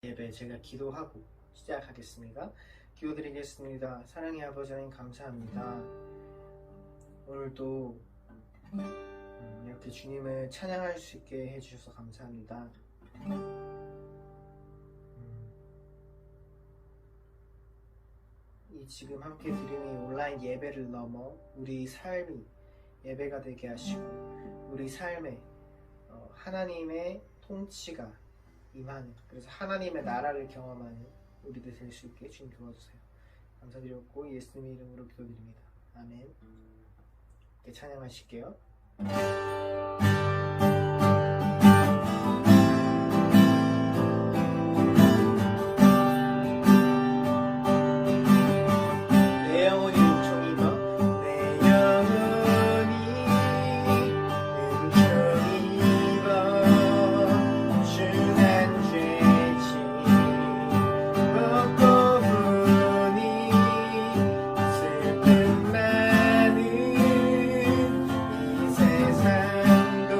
예배 제가 기도하고 시작하겠습니다. 기도드리겠습니다. 사랑의 아버지 하나님 감사합니다. 오늘도 이렇게 주님을 찬양할 수 있게 해주셔서 감사합니다. 이 지금 함께 드리는 온라인 예배를 넘어 우리 삶이 예배가 되게 하시고 우리 삶에 하나님의 통치가 임하는, 그래서 하나님의 나라를 경험하는 우리들 될 수 있게 주님 도와주세요. 감사드렸고 예수님의 이름으로 기도드립니다. 아멘. 이렇게 찬양하실게요. 내 영혼이 음청이며 내 영혼이 음청이며 주난 죄지 먹고 부니 슬픔 많은 이 세상도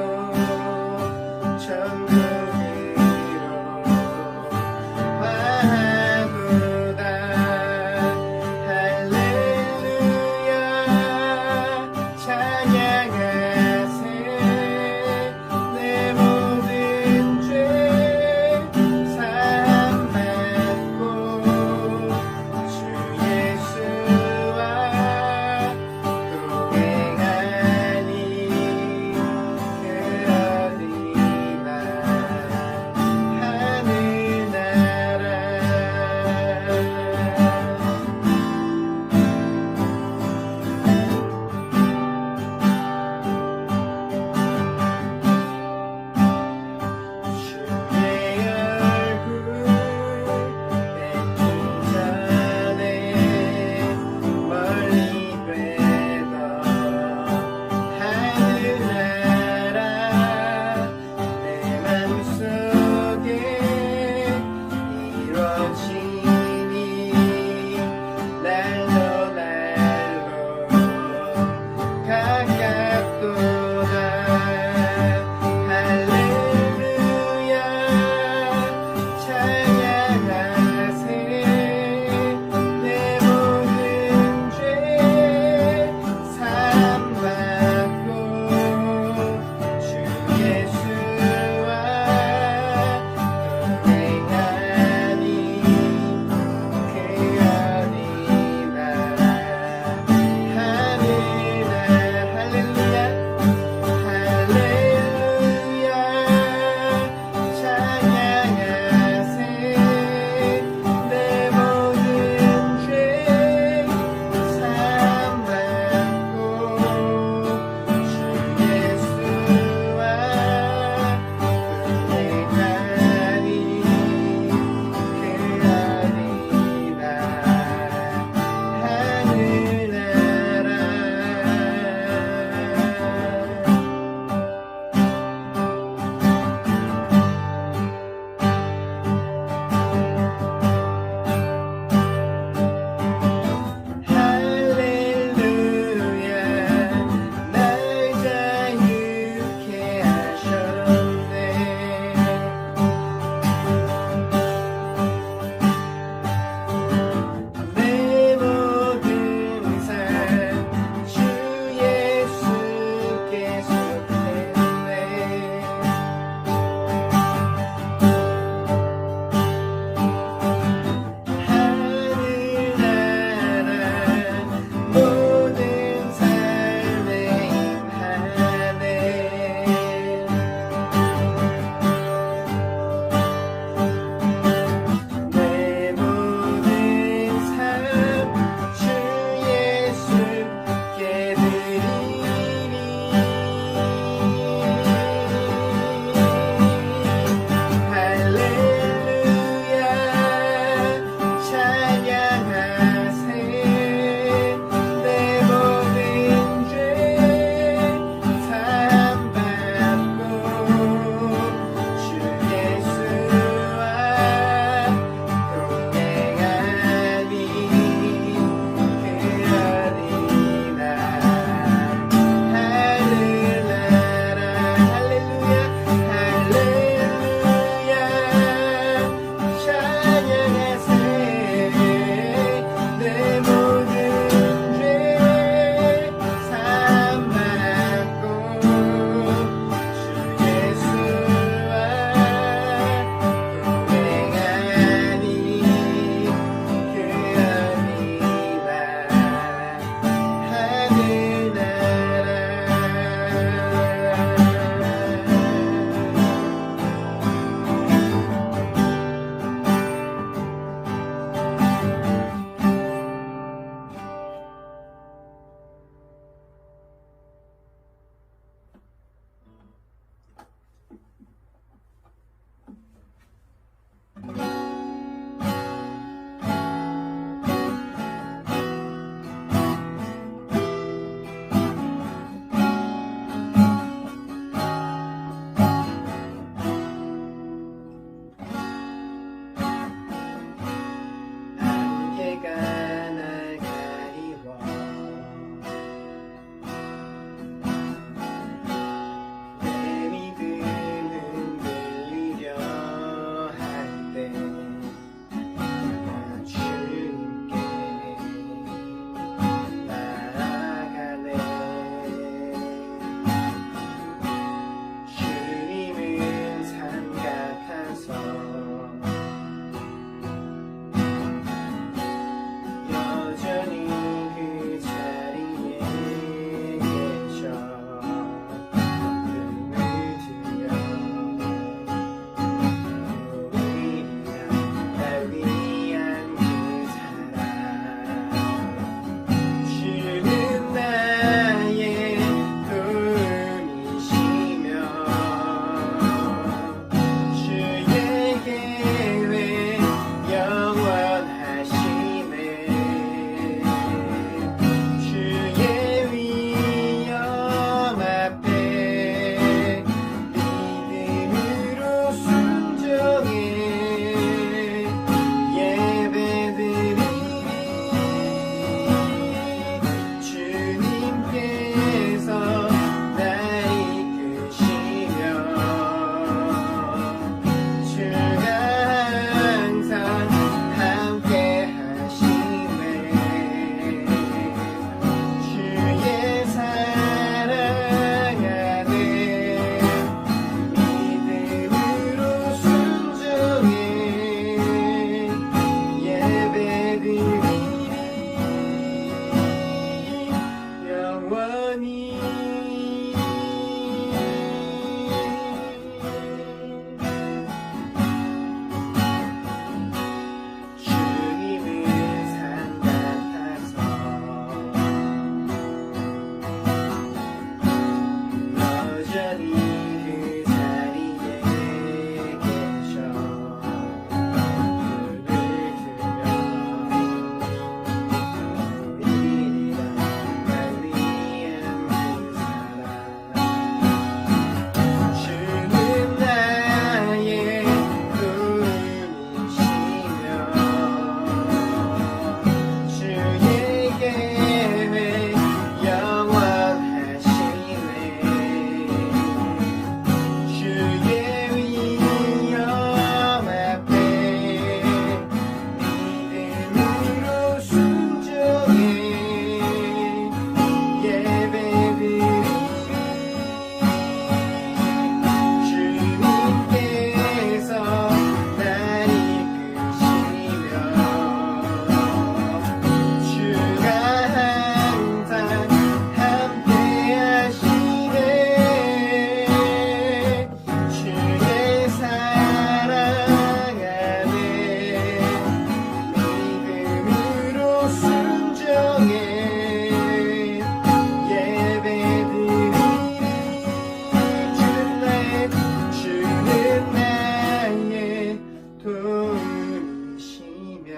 좋으시며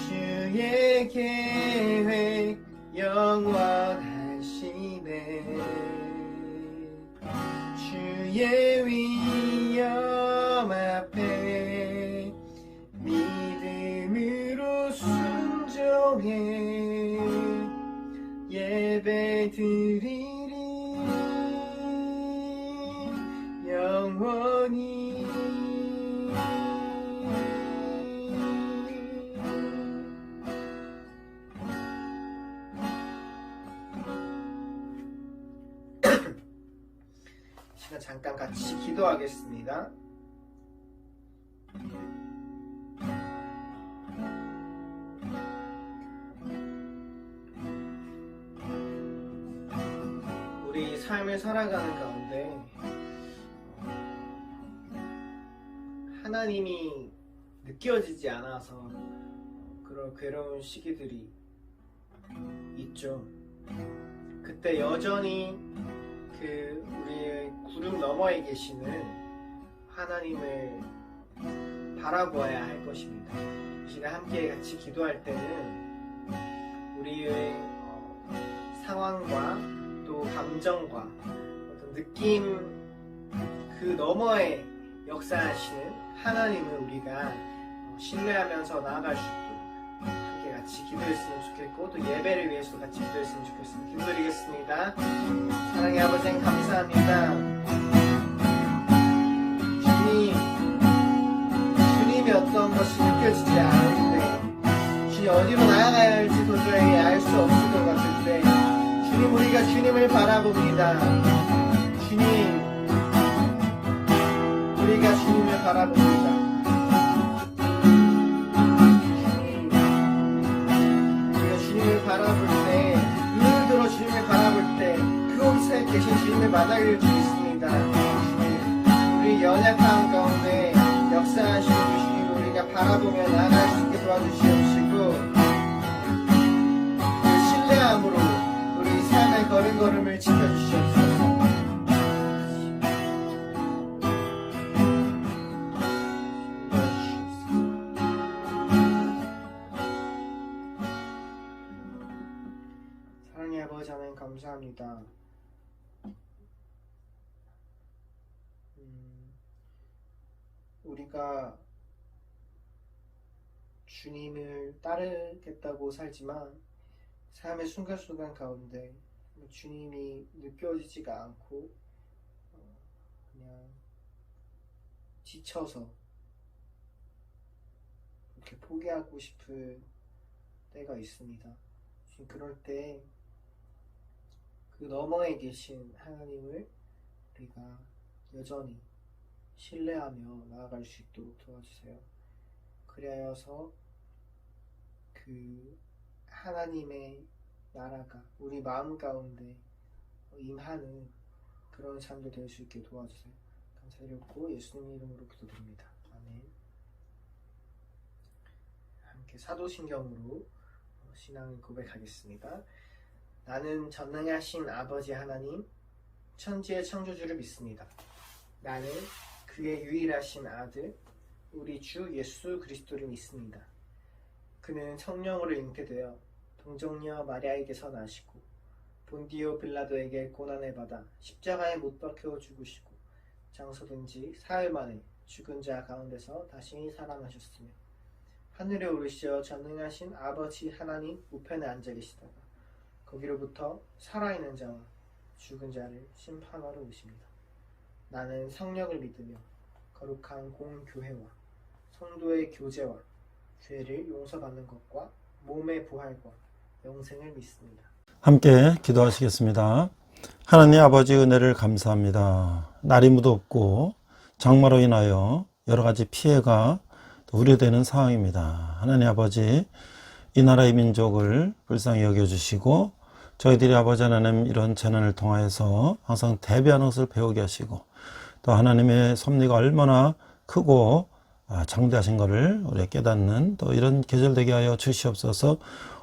주의 계획 영원하시네. 주의 위엄 앞에 믿음으로 순종해 예배 드리리 영원히. 시간 잠깐 같이 기도하겠습니다. 우리 삶을 살아가는 가운데 하나님이 느껴지지 않아서 그런 괴로운 시기들이 있죠. 그때 여전히 우리의 구름 너머에 계시는 하나님을 바라보아야 할 것입니다. 이 시간 함께 같이 기도할 때는 우리의 상황과 또 감정과 어떤 느낌 그 너머에 역사하시는 하나님을 우리가 신뢰하면서 나아갈 수 있도록 함께 같이 기도했으면 좋겠고 또 예배를 위해서 같이 기도했으면 좋겠습니다. 기도드리겠습니다. 사랑의 아버지 감사합니다. 주님이 어떤 것이 느껴지지 않을 때, 주님 어디로 나아가야 할지 도저히 알 수 없을 것 같을 때 주님, 우리가 주님을 바라봅니다. 주님, 우리가 주님을 바라봅니다. 바라볼 때, 눈을 들어 주님을 바라볼 때 그곳에 계신 주님의 마다를 주겠습니다. 우리 연약한 가운데 역사하시는 주님 우리가 바라보며 나아갈 수 있게 도와주시옵시고 그 신뢰함으로 우리 삶의 걸음걸음을 지켜주시옵소서. 아버지 하나님 감사합니다. 우리가 주님을 따르겠다고 살지만 삶의 순간순간 가운데 주님이 느껴지지가 않고 그냥 지쳐서 이렇게 포기하고 싶을 때가 있습니다. 그럴 때 그 너머에 계신 하나님을 우리가 여전히 신뢰하며 나아갈 수 있도록 도와주세요. 그리하여서 그 하나님의 나라가 우리 마음 가운데 임하는 그런 삶도 될 수 있게 도와주세요. 감사드렸고 예수님 이름으로 기도드립니다. 아멘. 함께 사도신경으로 신앙을 고백하겠습니다. 나는 전능하신 아버지 하나님, 천지의 창조주를 믿습니다. 나는 그의 유일하신 아들, 우리 주 예수 그리스도를 믿습니다. 그는 성령으로 잉태되어 동정녀 마리아에게서 나시고 본디오 빌라도에게 고난을 받아 십자가에 못 박혀 죽으시고 장사된 지 사흘 만에 죽은 자 가운데서 다시 살아나셨으며 하늘에 오르시어 전능하신 아버지 하나님 우편에 앉아 계시다가 거기로부터 살아있는 자와 죽은 자를 심판하러 오십니다. 나는 성령을 믿으며 거룩한 공교회와 성도의 교제와 죄를 용서받는 것과 몸의 부활과 영생을 믿습니다. 함께 기도하시겠습니다. 하나님 아버지 은혜를 감사합니다. 날이 무덥고 장마로 인하여 여러 가지 피해가 우려되는 상황입니다. 하나님 아버지, 이 나라의 민족을 불쌍히 여겨주시고 저희들이 아버지 하나님 이런 재난을 통하여서 항상 대비하는 것을 배우게 하시고 또 하나님의 섭리가 얼마나 크고 장대하신 것을 우리가 깨닫는 또 이런 계절 되게 하여 주시옵소서.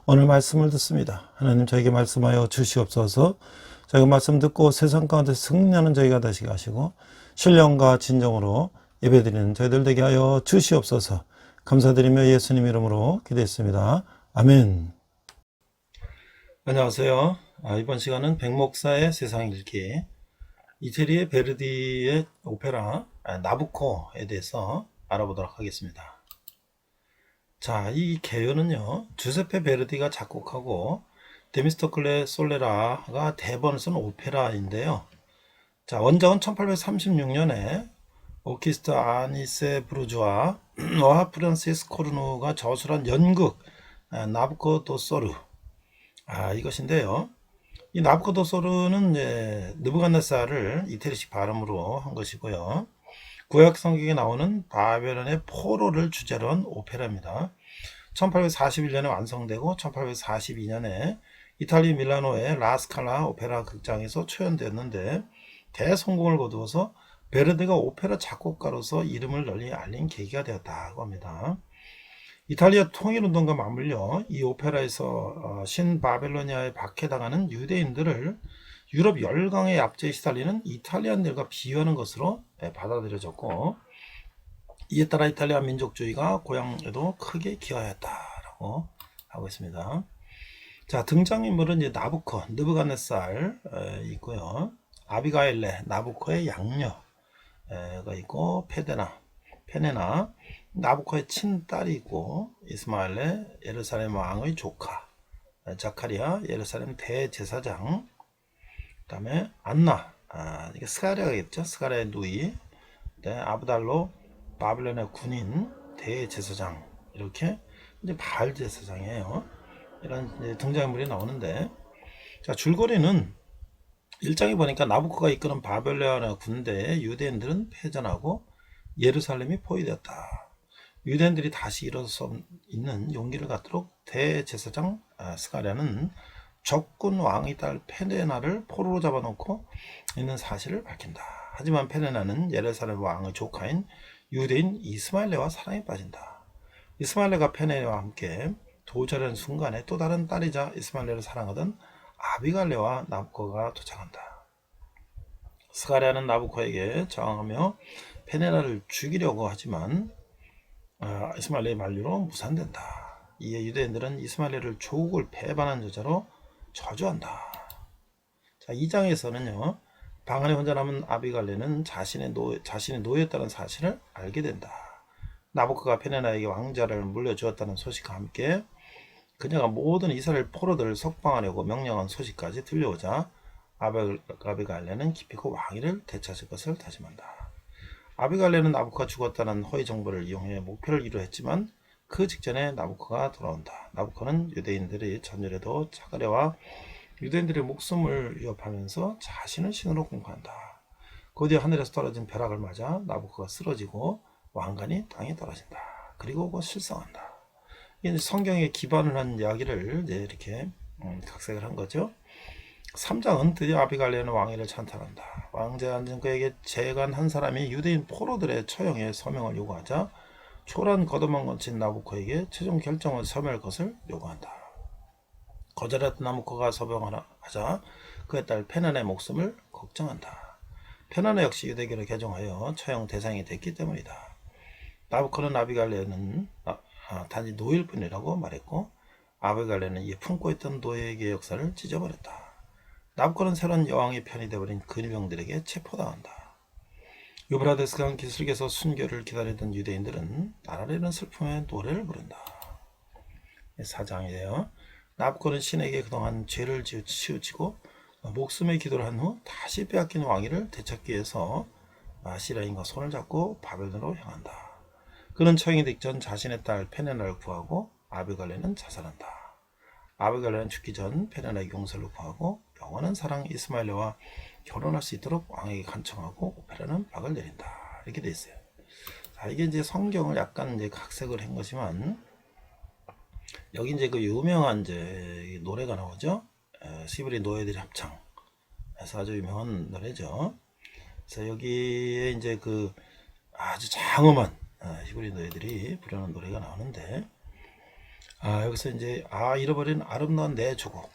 오늘 말씀을 듣습니다. 하나님 저에게 말씀하여 주시옵소서. 저희가 말씀 듣고 세상 가운데 승리하는 저희가 되시게 하시고 신령과 진정으로 예배드리는 저희들 되게 하여 주시옵소서. 감사드리며 예수님 이름으로 기도했습니다. 아멘. 안녕하세요. 이번 시간은 백목사의 세상 읽기, 이태리의 베르디의 오페라 나부코에 대해서 알아보도록 하겠습니다. 자, 이 개요는요, 주세페 베르디가 작곡하고 데미스토클레 솔레라가 대본을 쓴 오페라인데요. 자, 원작은 1836년에 오키스타 아니세 브루주아와 프란시스 코르누가 저술한 연극 나부코도소르 이것인데요. 이 나부코도소르는 느부갓네살을 이태리식 발음으로 한 것이고요. 구약 성경에 나오는 바벨론의 포로를 주제로 한 오페라입니다. 1841년에 완성되고 1842년에 이탈리 밀라노의 라스칼라 오페라 극장에서 초연되었는데 대성공을 거두어서 베르디가 오페라 작곡가로서 이름을 널리 알린 계기가 되었다고 합니다. 이탈리아 통일운동과 맞물려 이 오페라에서 신바벨로니아에 박해당하는 유대인들을 유럽 열강의 압제에 시달리는 이탈리안들과 비유하는 것으로 받아들여졌고, 이에 따라 이탈리아 민족주의가 고향에도 크게 기여하였다라고 하고 있습니다. 자, 등장인물은 이제 나부코, 느부갓네살 있고요. 아비가일레, 나부코의 양녀가 있고, 페네나, 나부코의 친딸이 있고, 이스마엘레, 예루살렘 왕의 조카, 자카리아, 예루살렘 대제사장, 그 다음에 안나, 이게 스가랴겠죠? 스가랴의 누이, 아브달로, 바빌론의 군인, 대제사장, 이렇게 이제 바알 제사장이에요. 이런 이제 등장인물이 나오는데, 자, 줄거리는 1장에 보니까 나부코가 이끄는 바벨론의 군대에 유대인들은 패전하고 예루살렘이 포위되었다. 유대인들이 다시 일어설 수 있는 용기를 갖도록 대제사장 스가랴는 적군 왕의 딸 페네나를 포로로 잡아놓고 있는 사실을 밝힌다. 하지만 페네나는 예루살렘 왕의 조카인 유대인 이스마엘레와 사랑에 빠진다. 이스마엘레가 페네나와 함께 도절하는 순간에 또 다른 딸이자 이스마엘레를 사랑하던 아비갈레와 나부코가 도착한다. 스가랴는 나부코에게 저항하며 페네나를 죽이려고 하지만 이스마엘레의 만류로 무산된다. 이에 유대인들은 이스마엘레를 조국을 배반한 여자로 저주한다. 자, 2장에서는요, 방 안에 혼자 남은 아비갈레는 자신의 노예였다는 사실을 알게 된다. 나부코가 페네나에게 왕자를 물려주었다는 소식과 함께 그녀가 모든 이스라엘 포로들을 석방하려고 명령한 소식까지 들려오자 아비갈레는 기필코 왕위를 되찾을 것을 다짐한다. 아비갈레는 나부코가 죽었다는 허위 정보를 이용해 목표를 이루려 했지만 그 직전에 나부코가 돌아온다. 나부코는 유대인들의 전율에도 차가려와 유대인들의 목숨을 위협하면서 자신을 신으로 공포한다. 곧이어 하늘에서 떨어진 벼락을 맞아 나부코가 쓰러지고 왕관이 땅에 떨어진다. 그리고 곧 실성한다. 이게 성경에 기반을 한 이야기를 이렇게 각색을 한 거죠. 3장은 드디어 아비갈레는 왕위를 찬탈한다. 왕자에 앉은 그에게 재간 한 사람이 유대인 포로들의 처형에 서명을 요구하자 초란 걷어만 건친 나부코에게 최종 결정을 서명할 것을 요구한다. 거절했던 나부코가 서명하자 그의 딸 페네나의 목숨을 걱정한다. 페네나 역시 유대교를 개종하여 처형 대상이 됐기 때문이다. 나부코는 아비갈레는 단지 노예일 뿐이라고 말했고, 아비갈레는 이 품고 있던 노예의 역사를 찢어버렸다. 나부코는 새로운 여왕의 편이 되어버린 근위병들에게 체포당한다. 유브라데스강 기슭에서 순교를 기다리던 유대인들은 나라라는 슬픔의 노래를 부른다. 4장이에요. 나부코는 신에게 그동안 죄를 치우치고 목숨의 기도를 한 후 다시 빼앗긴 왕위를 되찾기 위해서 시라인과 손을 잡고 바벨론으로 향한다. 그는 처형이 되기 전 자신의 딸 페네나를 구하고 아비갈레는 자살한다. 아비갈레는 죽기 전 페네나의 용서를 구하고 영원한 사랑 이스마엘레와 결혼할 수 있도록 왕에게 간청하고 오페라는 박을 내린다. 이렇게 돼 있어요. 자, 이게 이제 성경을 약간 이제 각색을 한 것이지만, 여기 이제 그 유명한 이제 노래가 나오죠. 시브리 노예들의 합창. 그래서 아주 유명한 노래죠. 그래서 여기에 이제 그 아주 장엄한 시브리 노예들이 부르는 노래가 나오는데, 여기서 이제 잃어버린 아름다운 내 조국,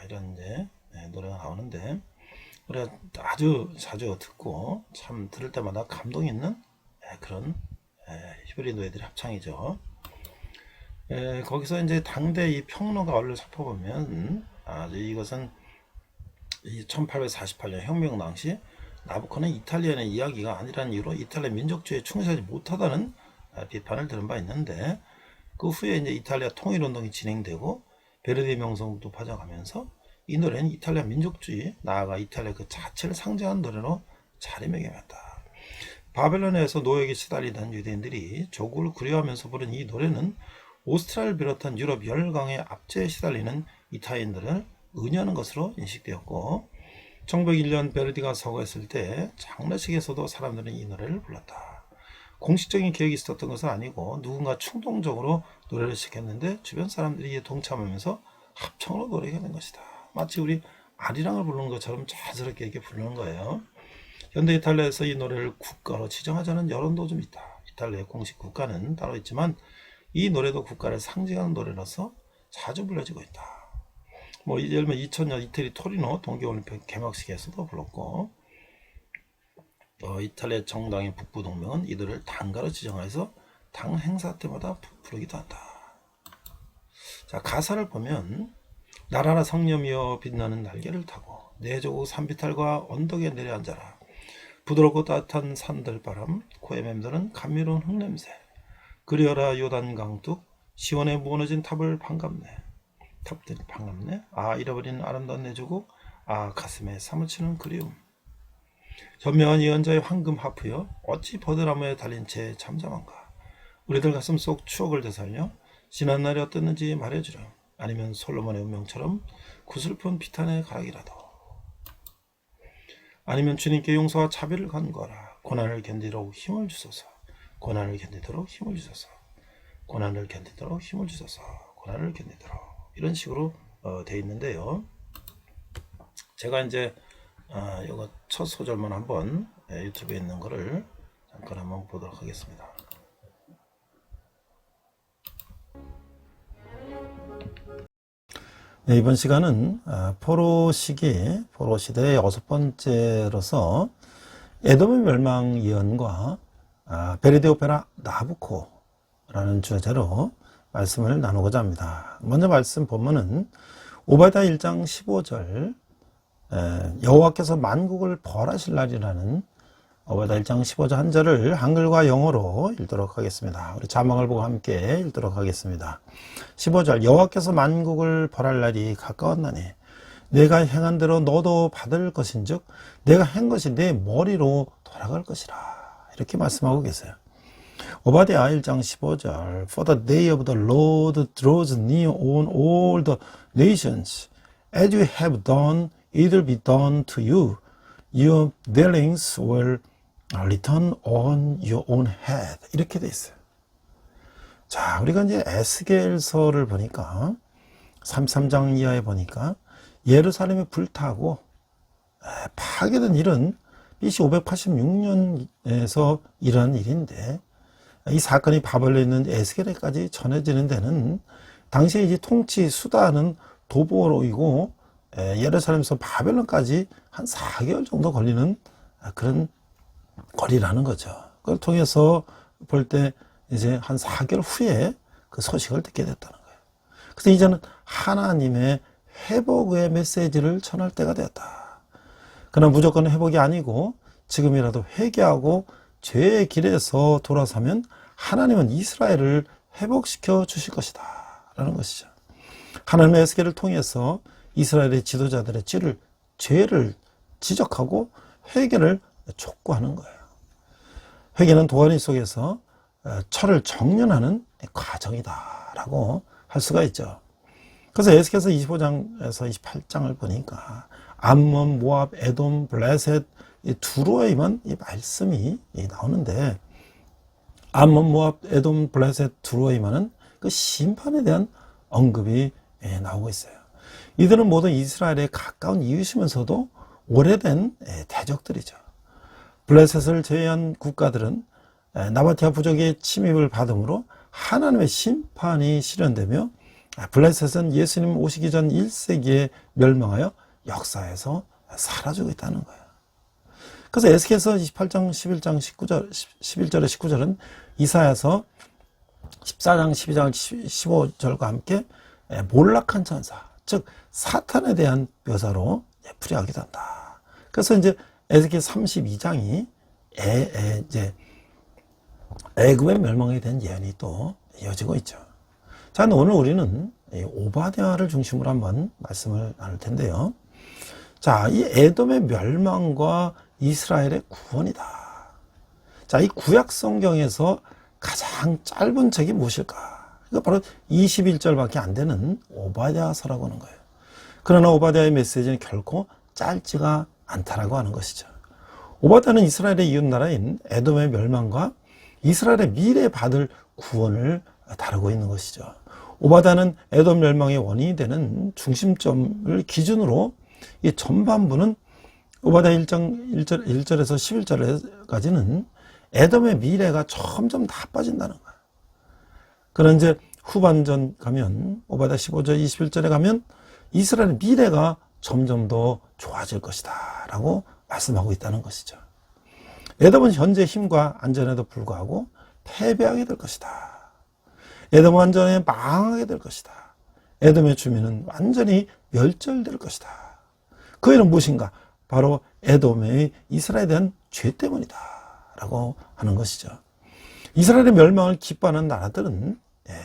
이런 이제 노래가 나오는데, 우리가 아주 자주 듣고 참 들을 때마다 감동 있는 그런 히브리 노예들의 합창이죠. 거기서 이제 당대 이 평론가 얼를 살펴보면 이것은 이 1848년 혁명 당시 나부코는 이탈리아의 이야기가 아니라는 이유로 이탈리아 민족주의에 충실하지 못하다는 비판을 들은 바 있는데, 그 후에 이제 이탈리아 통일운동이 진행되고 베르디 명성도 파져가면서 이 노래는 이탈리아 민족주의, 나아가 이탈리아 그 자체를 상징하는 노래로 자리매김했다. 바벨론에서 노예에게 시달리던 유대인들이 조국을 그리워하면서 부른 이 노래는 오스트리아를 비롯한 유럽 열강의 압제에 시달리는 이탈리아인들을 은유하는 것으로 인식되었고, 1901년 베르디가 서거했을 때 장례식에서도 사람들은 이 노래를 불렀다. 공식적인 계획이 있었던 것은 아니고 누군가 충동적으로 노래를 시켰는데 주변 사람들이 이에 동참하면서 합창으로 노래가 된 것이다. 마치 우리 아리랑을 부르는 것처럼 자연스럽게 이렇게 부르는 거예요. 현대 이탈리아에서 이 노래를 국가로 지정하자는 여론도 좀 있다. 이탈리아의 공식 국가는 따로 있지만 이 노래도 국가를 상징하는 노래로서 자주 불려지고 있다. 예를 들면 2000년 이태리 토리노 동계올림픽 개막식에서도 불렀고, 이탈리아 정당의 북부동맹은 이 노래를 당가로 지정해서 당 행사 때마다 부르기도 한다. 자, 가사를 보면 나라라 성념이여 빛나는 날개를 타고 내 조국 산비탈과 언덕에 내려앉아라. 부드럽고 따뜻한 산들바람, 코에 맴도는 감미로운 흙냄새. 그리어라 요단 강둑, 시원해 무너진 탑을 반갑네. 탑들 반갑네. 잃어버린 아름다운 내 조국, 가슴에 사무치는 그리움. 현명한 예언자의 황금 하프여, 어찌 버드나무에 달린 채 잠잠한가. 우리들 가슴 속 추억을 되살려 지난 날이 어땠는지 말해주렴. 아니면 솔로몬의 운명처럼 구슬픈 비탄의 가락이라도. 아니면 주님께 용서와 자비를 간구하라. 고난을 견디도록 힘을 주소서. 고난을 견디도록 힘을 주소서. 고난을 견디도록 힘을 주소서. 고난을 견디도록. 이런 식으로 되어 있는데요. 제가 이제 이거 첫 소절만 한번 유튜브에 있는 거를 잠깐 한번 보도록 하겠습니다. 네, 이번 시간은 포로 시대의 6번째로서 에돔의 멸망 예언과 베르디 오페라 나부코라는 주제로 말씀을 나누고자 합니다. 먼저 말씀 본문은 오바댜 1장 15절, 여호와께서 만국을 벌하실 날이라는 오바댜 1장 15절 한 절을 한글과 영어로 읽도록 하겠습니다. 우리 자막을 보고 함께 읽도록 하겠습니다. 15절, 여호와께서 만국을 벌할 날이 가까웠나니 내가 행한 대로 너도 받을 것인즉 내가 한 것이 내 머리로 돌아갈 것이라. 이렇게 말씀하고 계세요. 오바댜 1장 15절, For the day of the Lord draws near on all the nations. As you have done, it will be done to you. Your dealings will return on your own head. 이렇게 돼 있어요. 자, 우리가 이제 에스겔서를 보니까 33장 이하에 보니까 예루살렘이 불타고 파괴된 일은 BC 586년에서 일어난 일인데, 이 사건이 바벨론에 있는 에스겔에까지 전해지는 데는 당시에 이제 통치 수단은 도보로이고 예루살렘에서 바벨론까지 한 4개월 정도 걸리는 그런 거리라는 거죠. 그걸 통해서 볼 때 이제 한 4개월 후에 그 소식을 듣게 됐다는 거예요. 그래서 이제는 하나님의 회복의 메시지를 전할 때가 되었다. 그러나 무조건 회복이 아니고 지금이라도 회개하고 죄의 길에서 돌아서면 하나님은 이스라엘을 회복시켜 주실 것이다 라는 것이죠. 하나님의 에스겔을 통해서 이스라엘의 지도자들의 죄를 지적하고 회개를 촉구하는 거예요. 회개는 도가니 속에서 철을 정련하는 과정이다 라고 할 수가 있죠. 그래서 에스겔서 25장에서 28장을 보니까 암몬, 모압, 에돔, 블레셋, 이 두로에만 이 말씀이 나오는데, 암몬, 모압, 에돔, 블레셋, 두로에만은 그 심판에 대한 언급이 나오고 있어요. 이들은 모두 이스라엘에 가까운 이웃이면서도 오래된 대적들이죠. 블레셋을 제외한 국가들은 나바티아 부족의 침입을 받음으로 하나님의 심판이 실현되며, 블레셋은 예수님 오시기 전 1세기에 멸망하여 역사에서 사라지고 있다는 거예요. 그래서 에스겔서 28장 11장 19절 11절에 19절은 이사야서 14장 12장 15절과 함께 몰락한 천사, 즉 사탄에 대한 묘사로 풀이하게 된다. 그래서 이제 에스겔 32장이 이제 애굽의 멸망에 대한 예언이 또 이어지고 있죠. 자, 오늘 우리는 오바댜를 중심으로 한번 말씀을 나눌 텐데요. 자, 이 에돔의 멸망과 이스라엘의 구원이다. 자, 이 구약 성경에서 가장 짧은 책이 무엇일까? 그러니까 바로 21절밖에 안 되는 오바댜서라고 하는 거예요. 그러나 오바댜의 메시지는 결코 짧지가 않다라고 하는 것이죠. 오바댜는 이스라엘의 이웃나라인 에돔의 멸망과 이스라엘의 미래에 받을 구원을 다루고 있는 것이죠. 오바댜는 에돔 멸망의 원인이 되는 중심점을 기준으로 이 전반부는 오바댜 1장 1절에서 11절까지는 에돔의 미래가 점점 나빠진다는 거야. 그런 이제 후반전 가면 오바댜 15절 21절에 가면 이스라엘의 미래가 점점 더 좋아질 것이다 라고 말씀하고 있다는 것이죠. 에돔은 현재 힘과 안전에도 불구하고 패배하게 될 것이다. 에돔은 완전히 망하게 될 것이다. 에돔의 주민은 완전히 멸절될 것이다. 그 일은 무엇인가? 바로 에돔의 이스라엘에 대한 죄 때문이다 라고 하는 것이죠. 이스라엘의 멸망을 기뻐하는 나라들은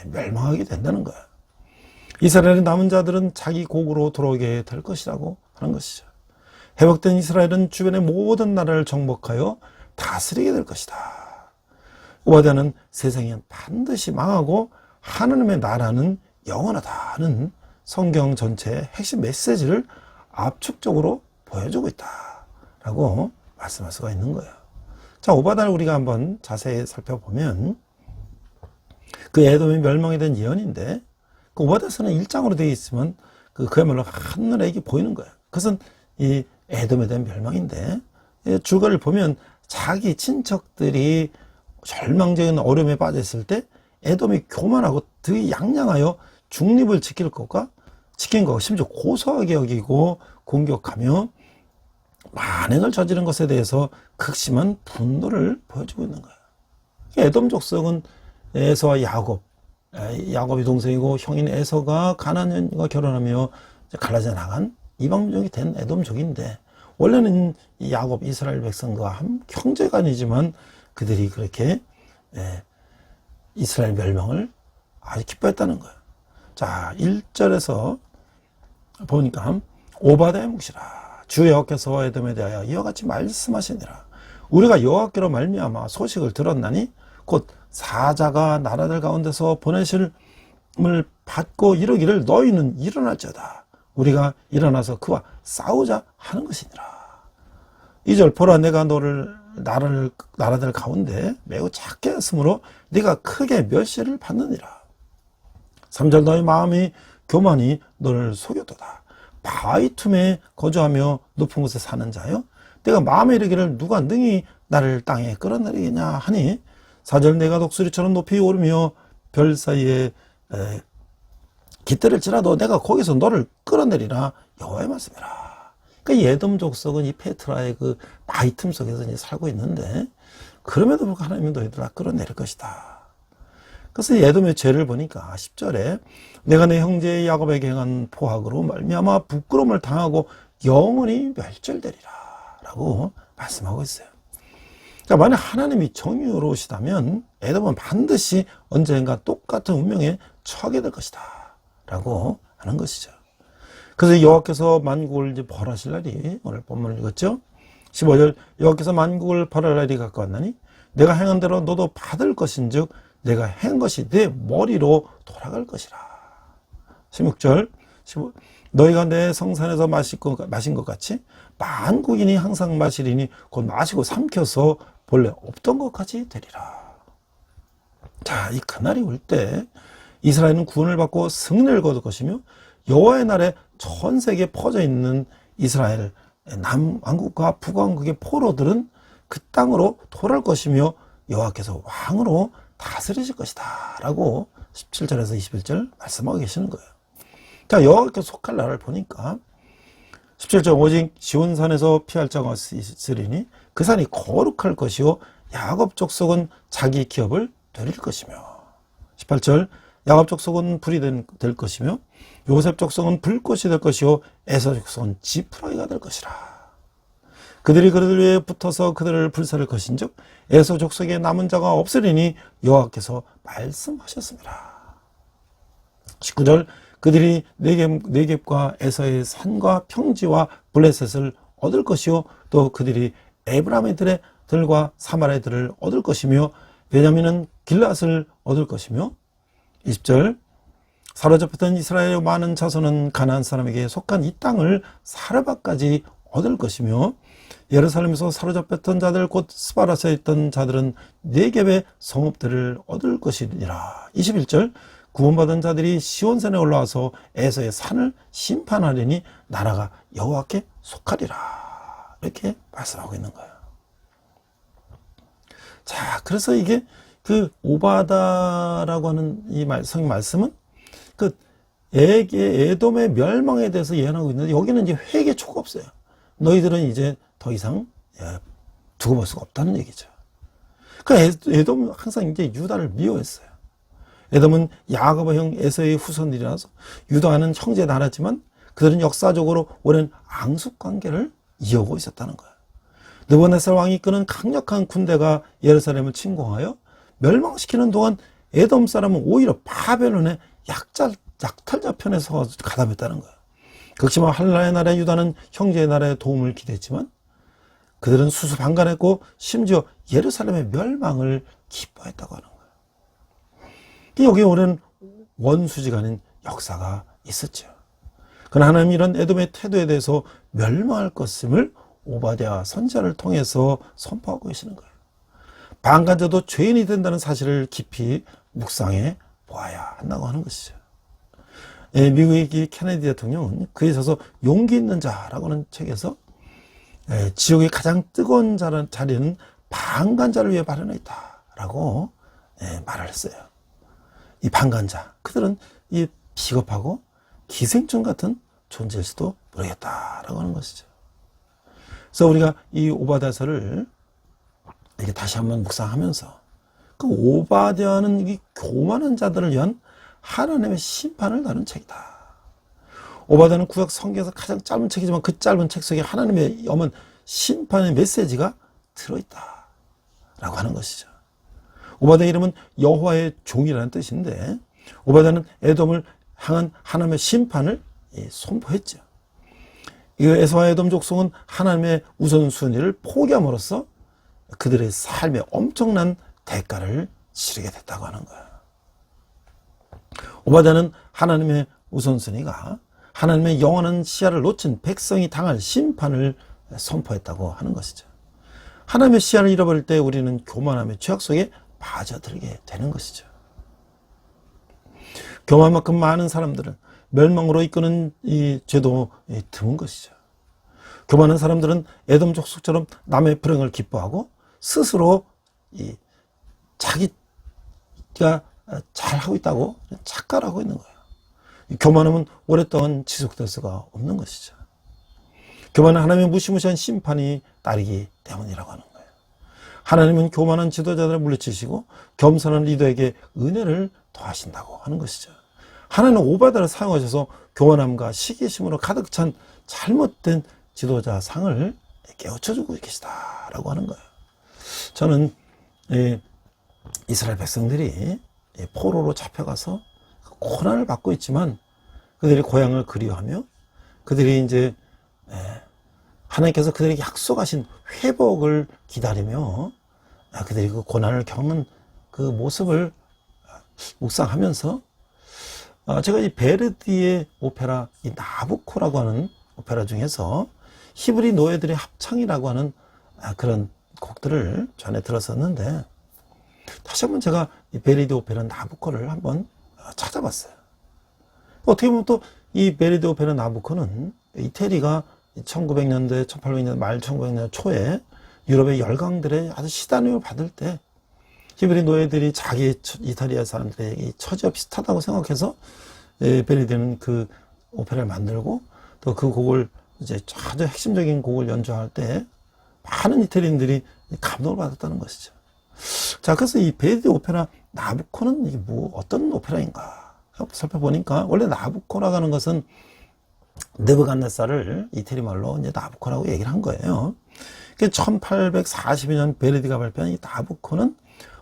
멸망하게 된다는 거야. 이스라엘의 남은 자들은 자기 곡으로 돌아오게 될 것이라고 하는 것이죠. 회복된 이스라엘은 주변의 모든 나라를 정복하여 다스리게 될 것이다. 오바댜는 세상이 반드시 망하고 하나님의 나라는 영원하다는 성경 전체의 핵심 메시지를 압축적으로 보여주고 있다라고 말씀할 수가 있는 거예요. 자, 오바댜를 우리가 한번 자세히 살펴보면 그 에돔의 멸망에 대한 예언인데 그 오바댜서는 1장으로 되어 있으면 그야말로 하늘에 이게 보이는 거예요. 그것은 이 에돔에 대한 멸망인데 줄거리를 보면 자기 친척들이 절망적인 어려움에 빠졌을 때 에돔이 교만하고 더 양양하여 중립을 지킨 것과 심지어 고소하게 여기고 공격하며 만행을 저지른 것에 대해서 극심한 분노를 보여주고 있는 거예요. 에돔 족속은 에서와 야곱이 동생이고 형인 에서가 가나안과 결혼하며 갈라져 나간 이방민족이 된 에돔족인데 원래는 야곱 이스라엘 백성과 형제간이지만 그들이 그렇게 이스라엘 멸망을 아주 기뻐했다는 거예요. 자, 1절에서 보니까 오바댜의 묵시라 주 여호와께서 에돔에 대하여 이와 같이 말씀하시니라. 우리가 여호와께로 말미암아 소식을 들었나니 곧 사자가 나라들 가운데서 보내실을 받고 이르기를 너희는 일어날지어다. 우리가 일어나서 그와 싸우자 하는 것이니라. 2절 보라 내가 너를 나라들 가운데 매우 작게 했으므로 네가 크게 멸시를 받느니라. 3절 너희 마음이 교만이 너를 속였도다. 바위 틈에 거주하며 높은 곳에 사는 자여 내가 마음에 이르기를 누가 능히 나를 땅에 끌어내리겠냐 하니 4절 내가 독수리처럼 높이 오르며 별 사이에 깃들을지라도 내가 거기서 너를 끌어내리라 여호와의 말씀이라. 그러니까 이 에돔 족속은 이 페트라의 그 바위 틈 속에서 이제 살고 있는데 그럼에도 불구하고 하나님이 너희들 다 끌어내릴 것이다. 그래서 이 에돔의 죄를 보니까 10절에 내가 내 형제 야곱에게 행한 포악으로 말미암아 부끄러움을 당하고 영원히 멸절되리라 라고 말씀하고 있어요. 자, 만약 하나님이 정의로우시다면 에돔은 반드시 언젠가 똑같은 운명에 처하게 될 것이다 라고 하는 것이죠. 그래서 여호와께서 만국을 이제 벌하실 날이 오늘 본문을 읽었죠. 15절 여호와께서 만국을 벌할 날이 가까웠나니 내가 행한 대로 너도 받을 것인즉 내가 행한 것이 내 머리로 돌아갈 것이라. 16절 너희가 내 성산에서 마신 것 같이 만국인이 항상 마시리니 곧 마시고 삼켜서 본래 없던 것 같이 되리라. 자, 이 그날이 올 때 이스라엘은 구원을 받고 승리를 거둘 것이며 여호와의 날에 전 세계에 퍼져 있는 이스라엘 남왕국과 북왕국의 포로들은 그 땅으로 돌아올 것이며 여호와께서 왕으로 다스리실 것이다 라고 17절에서 21절 말씀하고 계시는 거예요. 자, 여호와께 속할 나라를 보니까 17절 오직 시온산에서 피할 자가 있으리니 그 산이 거룩할 것이요 야곱 족속은 자기 기업을 되릴 것이며 18절 야곱 족속은 불이 될 것이며 요셉 족속은 불꽃이 될 것이요 에서 족속은 지푸라기가 될 것이라. 그들이 그들 위에 붙어서 그들을 불살을 것인즉 에서 족속에 남은 자가 없으리니 여호와께서 말씀하셨습니다. 19절 그들이 네겝과 에서의 산과 평지와 블레셋을 얻을 것이요 또 그들이 에브라임의 들과 사마리아의 들을 얻을 것이며 베냐민은 길앗을 얻을 것이며 20절 사로잡혔던 이스라엘의 많은 자손은 가나안 사람에게 속한 이 땅을 사르바까지 얻을 것이며 예루살렘에서 사로잡혔던 자들 곧 스바라서에 있던 자들은 네겝의 성읍들을 얻을 것이니라. 21절 구원받은 자들이 시온산에 올라와서 에서의 산을 심판하리니 나라가 여호와께 속하리라. 이렇게 말씀하고 있는 거예요. 자, 그래서 이게 그 오바다라고 하는 이 성경 말씀은 그 에돔의 멸망에 대해서 예언하고 있는데 여기는 이제 회개 초가 없어요. 너희들은 이제 더 이상 두고 볼 수가 없다는 얘기죠. 그 에돔은 항상 이제 유다를 미워했어요. 에돔은 야곱의 형 에서의 후손들이라서 유다는 형제 나라지만 그들은 역사적으로 오랜 앙숙 관계를 이어오고 있었다는 거예요. 느부갓네살 왕이 이끄는 강력한 군대가 예루살렘을 침공하여 멸망시키는 동안 에돔 사람은 오히려 바벨론의 약탈자 편에 서 가담했다는 거예요. 극심한 한나라의 나라 유다는 형제의 나라의 도움을 기대했지만 그들은 수수방관했고 심지어 예루살렘의 멸망을 기뻐했다고 하는 거예요. 여기에 오랜 원수지간인 역사가 있었죠. 그러나 하나님은 이런 에돔의 태도에 대해서 멸망할 것임을 오바댜 선지자를 통해서 선포하고 계시는 거예요. 방관자도 죄인이 된다는 사실을 깊이 묵상해 보아야 한다고 하는 것이죠. 미국의 케네디 대통령은 그에 있어서 용기 있는 자라고 하는 책에서 지옥의 가장 뜨거운 자리는 방관자를 위해 마련해 있다라고 말을 했어요. 이 방관자, 그들은 이 비겁하고 기생충 같은 존재일 수도 모르겠다라고 하는 것이죠. 그래서 우리가 이 오바댜서를 이렇게 다시 한번 묵상하면서 그 오바댜는 이 교만한 자들을 위한 하나님의 심판을 다룬 책이다. 오바댜는 구약 성경에서 가장 짧은 책이지만 그 짧은 책 속에 하나님의 엄한 심판의 메시지가 들어있다 라고 하는 것이죠. 오바댜 이름은 여호와의 종이라는 뜻인데 오바댜는 에돔을 향한 하나님의 심판을 선포했죠. 에서와 에돔 족속은 하나님의 우선순위를 포기함으로써 그들의 삶에 엄청난 대가를 치르게 됐다고 하는 거예요. 오바댜는 하나님의 우선순위가 하나님의 영원한 시야를 놓친 백성이 당할 심판을 선포했다고 하는 것이죠. 하나님의 시야를 잃어버릴 때 우리는 교만함의 죄악 속에 빠져들게 되는 것이죠. 교만만큼 많은 사람들을 멸망으로 이끄는 이 죄도 드문 것이죠. 교만한 사람들은 에돔 족속처럼 남의 불행을 기뻐하고 스스로 자기가 잘하고 있다고 착각하고 있는 거예요. 교만함은 오랫동안 지속될 수가 없는 것이죠. 교만은 하나님의 무시무시한 심판이 따르기 때문이라고 하는 거예요. 하나님은 교만한 지도자들을 물리치시고 겸손한 리더에게 은혜를 더하신다고 하는 것이죠. 하나님은 오바댜를 사용하셔서 교만함과 시기심으로 가득 찬 잘못된 지도자 상을 깨우쳐주고 계시다라고 하는 거예요. 저는 이스라엘 백성들이 포로로 잡혀가서 고난을 받고 있지만 그들이 고향을 그리워하며 그들이 이제 하나님께서 그들에게 약속하신 회복을 기다리며 그들이 그 고난을 겪는 그 모습을 묵상하면서 제가 이 베르디의 오페라 이 나부코라고 하는 오페라 중에서 히브리 노예들의 합창이라고 하는 그런 곡들을 전에 들었었는데 다시 한번 제가 이 베르디 오페라 나부코를 한번 찾아봤어요. 어떻게 보면 또 이 베르디 오페라 나부코는 이태리가 1900년대, 1800년대 말 1900년대 초에 유럽의 열강들의 아주 시단을 받을 때 히브리 노예들이 자기 이탈리아 사람들의 처지와 비슷하다고 생각해서 베르디는 그 오페라를 만들고 또 그 곡을 이제 아주 핵심적인 곡을 연주할 때 많은 이태리인들이 감동을 받았다는 것이죠. 자, 그래서 이 베르디 오페라 나부코는 이게 뭐 어떤 오페라인가 살펴보니까, 원래 나부코라고 하는 것은 느부갓네살을 이태리 말로 이제 나부코라고 얘기를 한 거예요. 1842년 베르디가 발표한 이 나부코는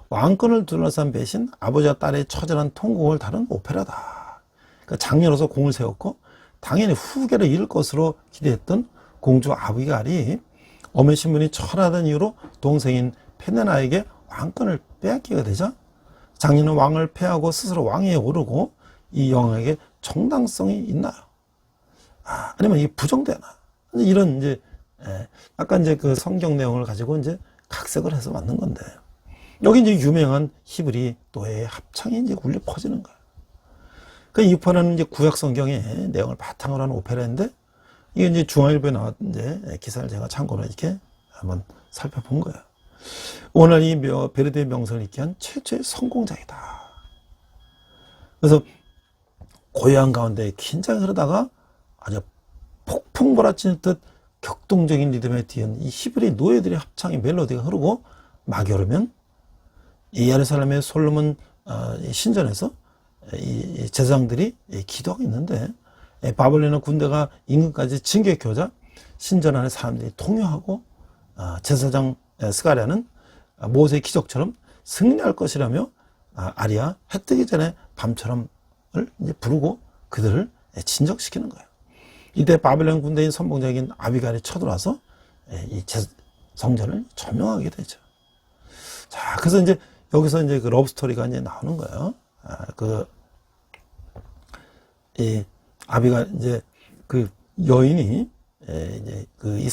왕권을 둘러싼 배신, 아버지와 딸의 처절한 통곡을 다룬 오페라다. 그러니까 장녀로서 공을 세웠고 당연히 후계를 잃을 것으로 기대했던 공주 아비갈이 어메 신분이 철하던 이유로 동생인 페네나에게 왕권을 빼앗기게 되자 장녀는 왕을 패하고 스스로 왕위에 오르고 이 영향에게 정당성이 있나요? 아니면 이게 부정되나? 이런 이제 아까 이제 그 성경 내용을 가지고 이제 각색을 해서 만든 건데, 여기 이제 유명한 히브리 노예의 합창이 이제 울려 퍼지는 거예요. 이 오페라는 이제 구약 성경의 내용을 바탕으로 하는 오페라인데, 이게 이제 중앙일보에 나왔던 이제 기사를 제가 참고로 이렇게 한번 살펴본 거예요. 오늘 이 베르디의 명성을 잊게 한 최초의 성공작이다. 그래서 고요한 가운데 긴장이 흐르다가 아주 폭풍 몰아치는 듯 격동적인 리듬에 뒤은 이 히브리 노예들의 합창의 멜로디가 흐르고 막이 오르면 이 예루살렘의 솔로몬 신전에서 이 제사장들이 기도하고 있는데, 바벨론의 군대가 인근까지 진격해 오자 신전 안에 사람들이 통요하고 제사장 스가랴는 모세의 기적처럼 승리할 것이라며 아리아 해 뜨기 전에 밤처럼을 이제 부르고 그들을 진정시키는 거예요. 이때 바벨론 군대인 선봉장인 아비갈이 쳐들어와서 이 성전을 점령하게 되죠. 자, 그래서 이제 여기서 이제 그 러브 스토리가 이제 나오는 거예요. 이 아비갈 이제 그 여인이 이제 그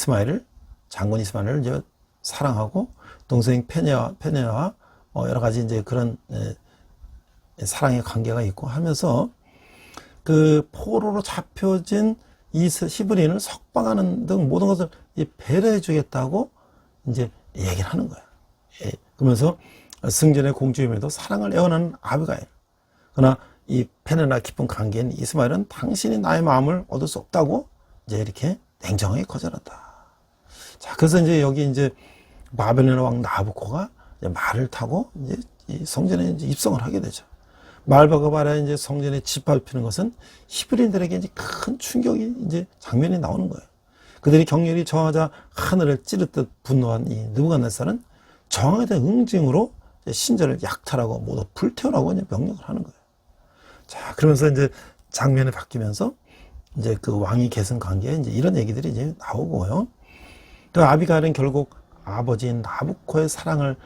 장군 이스마엘을 이제 사랑하고 동생 페네와 여러 가지 이제 그런 사랑의 관계가 있고 하면서 그 포로로 잡혀진 이 히브리인을 석방하는 등 모든 것을 배려해 주겠다고 이제 얘기를 하는 거예요. 그러면서 승전의 공주임에도 사랑을 애원하는 아비가일, 그러나 이 페네나 깊은 관계인 이스마엘은 당신이 나의 마음을 얻을 수 없다고 이제 이렇게 냉정하게 거절한다. 자, 그래서 이제 여기 이제 바벨론 왕 나부코가 이제 말을 타고 이제 이 성전에 이제 입성을 하게 되죠. 말바그바라 이제 성전에 짓밟히는 것은 히브리인들에게 이제 큰 충격이 이제 장면이 나오는 거예요. 그들이 격렬히 저항하자 하늘을 찌르듯 분노한 이 느부갓네살은 저항에 대한 응징으로 신전을 약탈하고 모두 불태우라고 이제 명령을 하는 거예요. 자, 그러면서 이제 장면이 바뀌면서 이제 그 왕위 계승 관계에 이제 이런 얘기들이 이제 나오고요. 또 아비갈은 결국 아버지인 나부코의 사랑을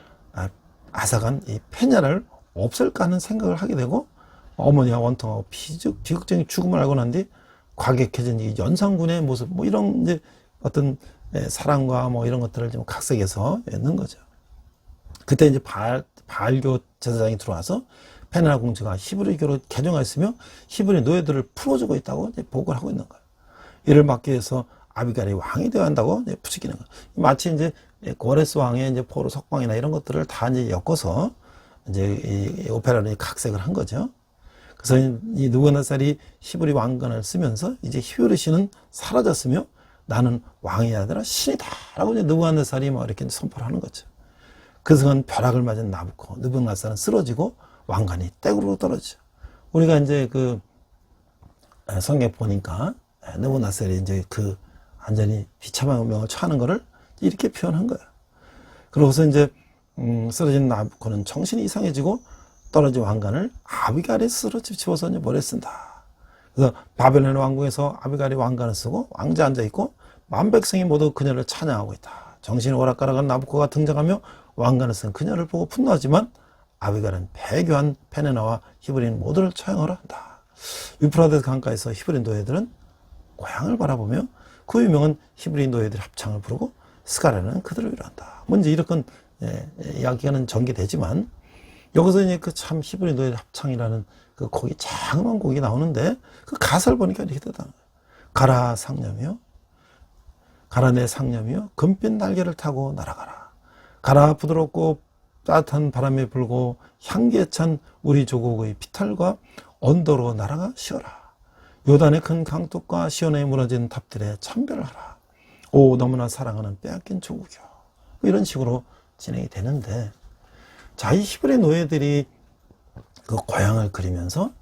앗아간 이 페냐를 없앨까 하는 생각을 하게 되고, 어머니와 원통하고 비극적인 죽음을 알고 난 뒤 과격해진 이 연산군의 모습, 뭐 이런 이제 어떤 사랑과 뭐 이런 것들을 좀 각색해서 넣은 거죠. 그때 이제 바알교 제사장이 들어와서 페네나 공주가 히브리교로 개종하였으며 히브리 노예들을 풀어주고 있다고 이제 보고를 하고 있는 거예요. 이를 막기 위해서 아비갈이 왕이 되어야 한다고 이제 부추기는 거예요. 마치 이제 고레스 왕의 이제 포로 석방이나 이런 것들을 다 이제 엮어서 이제 이 오페라를 각색을 한 거죠. 그래서 이 느부갓네살이 히브리 왕관을 쓰면서 이제 히브리 신은 사라졌으며 나는 왕이 아니라 신이다라고 이제 느부갓네살이 뭐 이렇게 선포를 하는 거죠. 그 순간 벼락을 맞은 나부코 느부갓네살은 쓰러지고 왕관이 떼구르고 떨어지죠. 우리가 이제 그 성경 보니까 느부갓네살이 이제 그 완전히 비참한 명을 처하는 거를 이렇게 표현한 거예요. 그러고서 이제 쓰러진 나부코는 정신이 이상해지고 떨어진 왕관을 아비갈이 스스로 집어서 이제 머리에 쓴다. 그래서 바벨론 왕궁에서 아비갈이 왕관을 쓰고 왕자에 앉아 있고 만 백성이 모두 그녀를 찬양하고 있다. 정신이 오락가락한 나부코가 등장하며 왕관을 쓴 그녀를 보고 분노하지만 아비갈은 배교한 페네나와 히브리인 모두를 처형하려 한다. 유프라데스 강가에서 히브리 노예들은 고향을 바라보며 그 유명한 히브리 노예들 합창을 부르고 스가랴는 그들을 위로한다. 먼저 이렇게 이야기는 전개되지만 여기서 이제 그 참 히브리 노예 합창이라는 그 곡이 장엄한 곡이 나오는데 그 가사를 보니까 이렇게 되더라고요. 가라 상념이요, 가라 내 상념이요, 금빛 날개를 타고 날아가라. 가라 부드럽고 따뜻한 바람이 불고 향기에 찬 우리 조국의 피탈과 언더로 날아가 쉬어라. 요단의 큰 강둑과 시온에 무너진 탑들에 참배를 하라. 오 너무나 사랑하는 빼앗긴 조국이요. 뭐 이런 식으로 진행이 되는데, 자, 이 히브리 노예들이 그 고향을 그리면서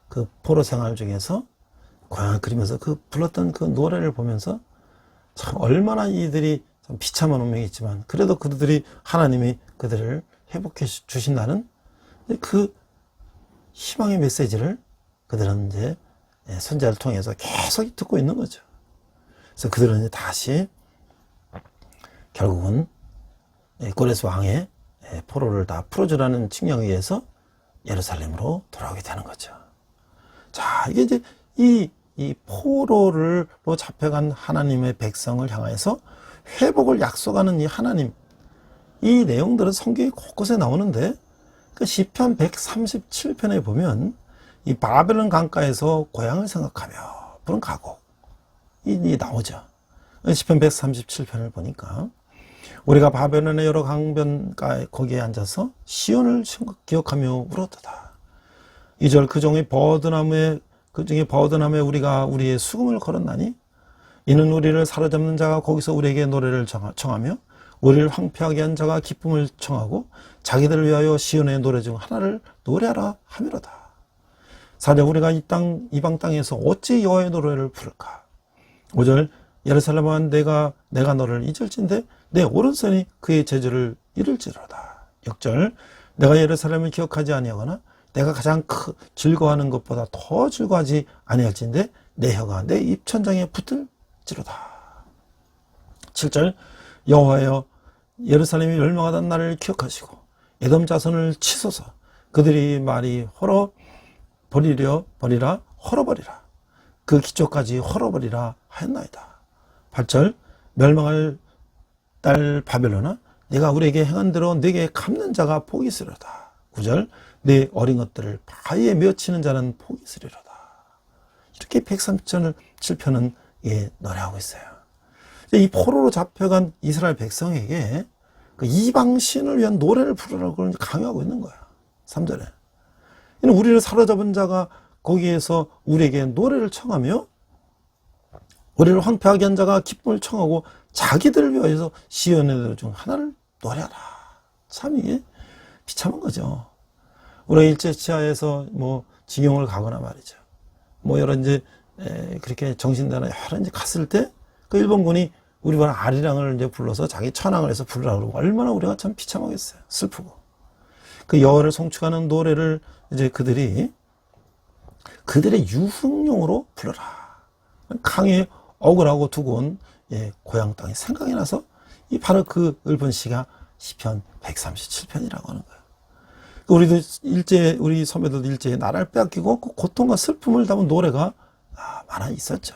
그 포로 생활 중에서 고향을 그리면서 그 불렀던 그 노래를 보면서 참 얼마나 이들이 참 비참한 운명이 있지만 그래도 그들이 하나님이 그들을 회복해 주신다는 그 희망의 메시지를 그들은 이제 선지자를 통해서 계속 듣고 있는 거죠. 그래서 그들은 이제 다시 결국은 고레스 왕의 포로를 다 풀어주라는 칙령에 의해서 예루살렘으로 돌아오게 되는 거죠. 자, 이게 이제 이 포로로 잡혀간 하나님의 백성을 향해서 회복을 약속하는 이 하나님, 이 내용들은 성경이 곳곳에 나오는데 그 시편 137편에 보면 이 바벨론 강가에서 고향을 생각하며 부른 가곡이 나오죠. 시편 137편을 보니까 우리가 바벨론의 여러 강변가에 거기에 앉아서 시온을 기억하며 울었도다. 2절 그 중에 버드나무에 우리가 우리의 수금을 걸었나니 이는 우리를 사로잡는 자가 거기서 우리에게 노래를 청하며 우리를 황폐하게 한 자가 기쁨을 청하고 자기들을 위하여 시온의 노래 중 하나를 노래하라 하미로다. 4절 우리가 이방 땅에서 어찌 여호와의 노래를 부를까. 5절 예루살렘아 내가 너를 잊을진데 내 오른손이 그의 제주를 이룰지로다. 6절 내가 예루살렘을 기억하지 아니하거나 내가 가장 즐거워하는 것보다 더 즐거워하지 아니할진데 내 혀가 내 입천장에 붙을지로다. 7절 여호와여 예루살렘이 멸망하던 날을 기억하시고 에돔 자손을 치소서. 그들이 말이 버리라 헐어버리라. 그 기초까지 헐어버리라 하였나이다. 8절 멸망할 딸 바벨론아 내가 우리에게 행한 대로 네게 갚는 자가 복이 있으리로다. 9절 내 어린 것들을 바위에 메어치는 자는 복이 있으리로다. 이렇게 137편은 노래하고 있어요. 이 포로로 잡혀간 이스라엘 백성에게 그 이방신을 위한 노래를 부르라고 강요하고 있는 거야. 3절에 우리를 사로잡은 자가 거기에서 우리에게 노래를 청하며 우리를 황폐하게 한 자가 기쁨을 청하고 자기들을 위하여서 시온의 노래 중 하나를 노래하라. 참 이게 비참한 거죠. 우리가 일제치하에서 뭐 징용을 가거나 말이죠. 뭐 여러 이제 그렇게 정신대나 여러 이제 갔을 때 그 일본군이 우리 반 아리랑을 이제 불러서 자기 천황을 해서 부르라고 그러고 얼마나 우리가 참 비참하겠어요. 슬프고. 그 여호와를 송축하는 노래를 이제 그들의 유흥용으로 불러라. 강에 억울하고 두고 온 고향 땅이 생각이 나서 바로 그 읊은 시가 시편 137편이라고 하는 거예요. 우리도 우리 선배들도 일제에 나라를 빼앗기고 그 고통과 슬픔을 담은 노래가 많아 있었죠.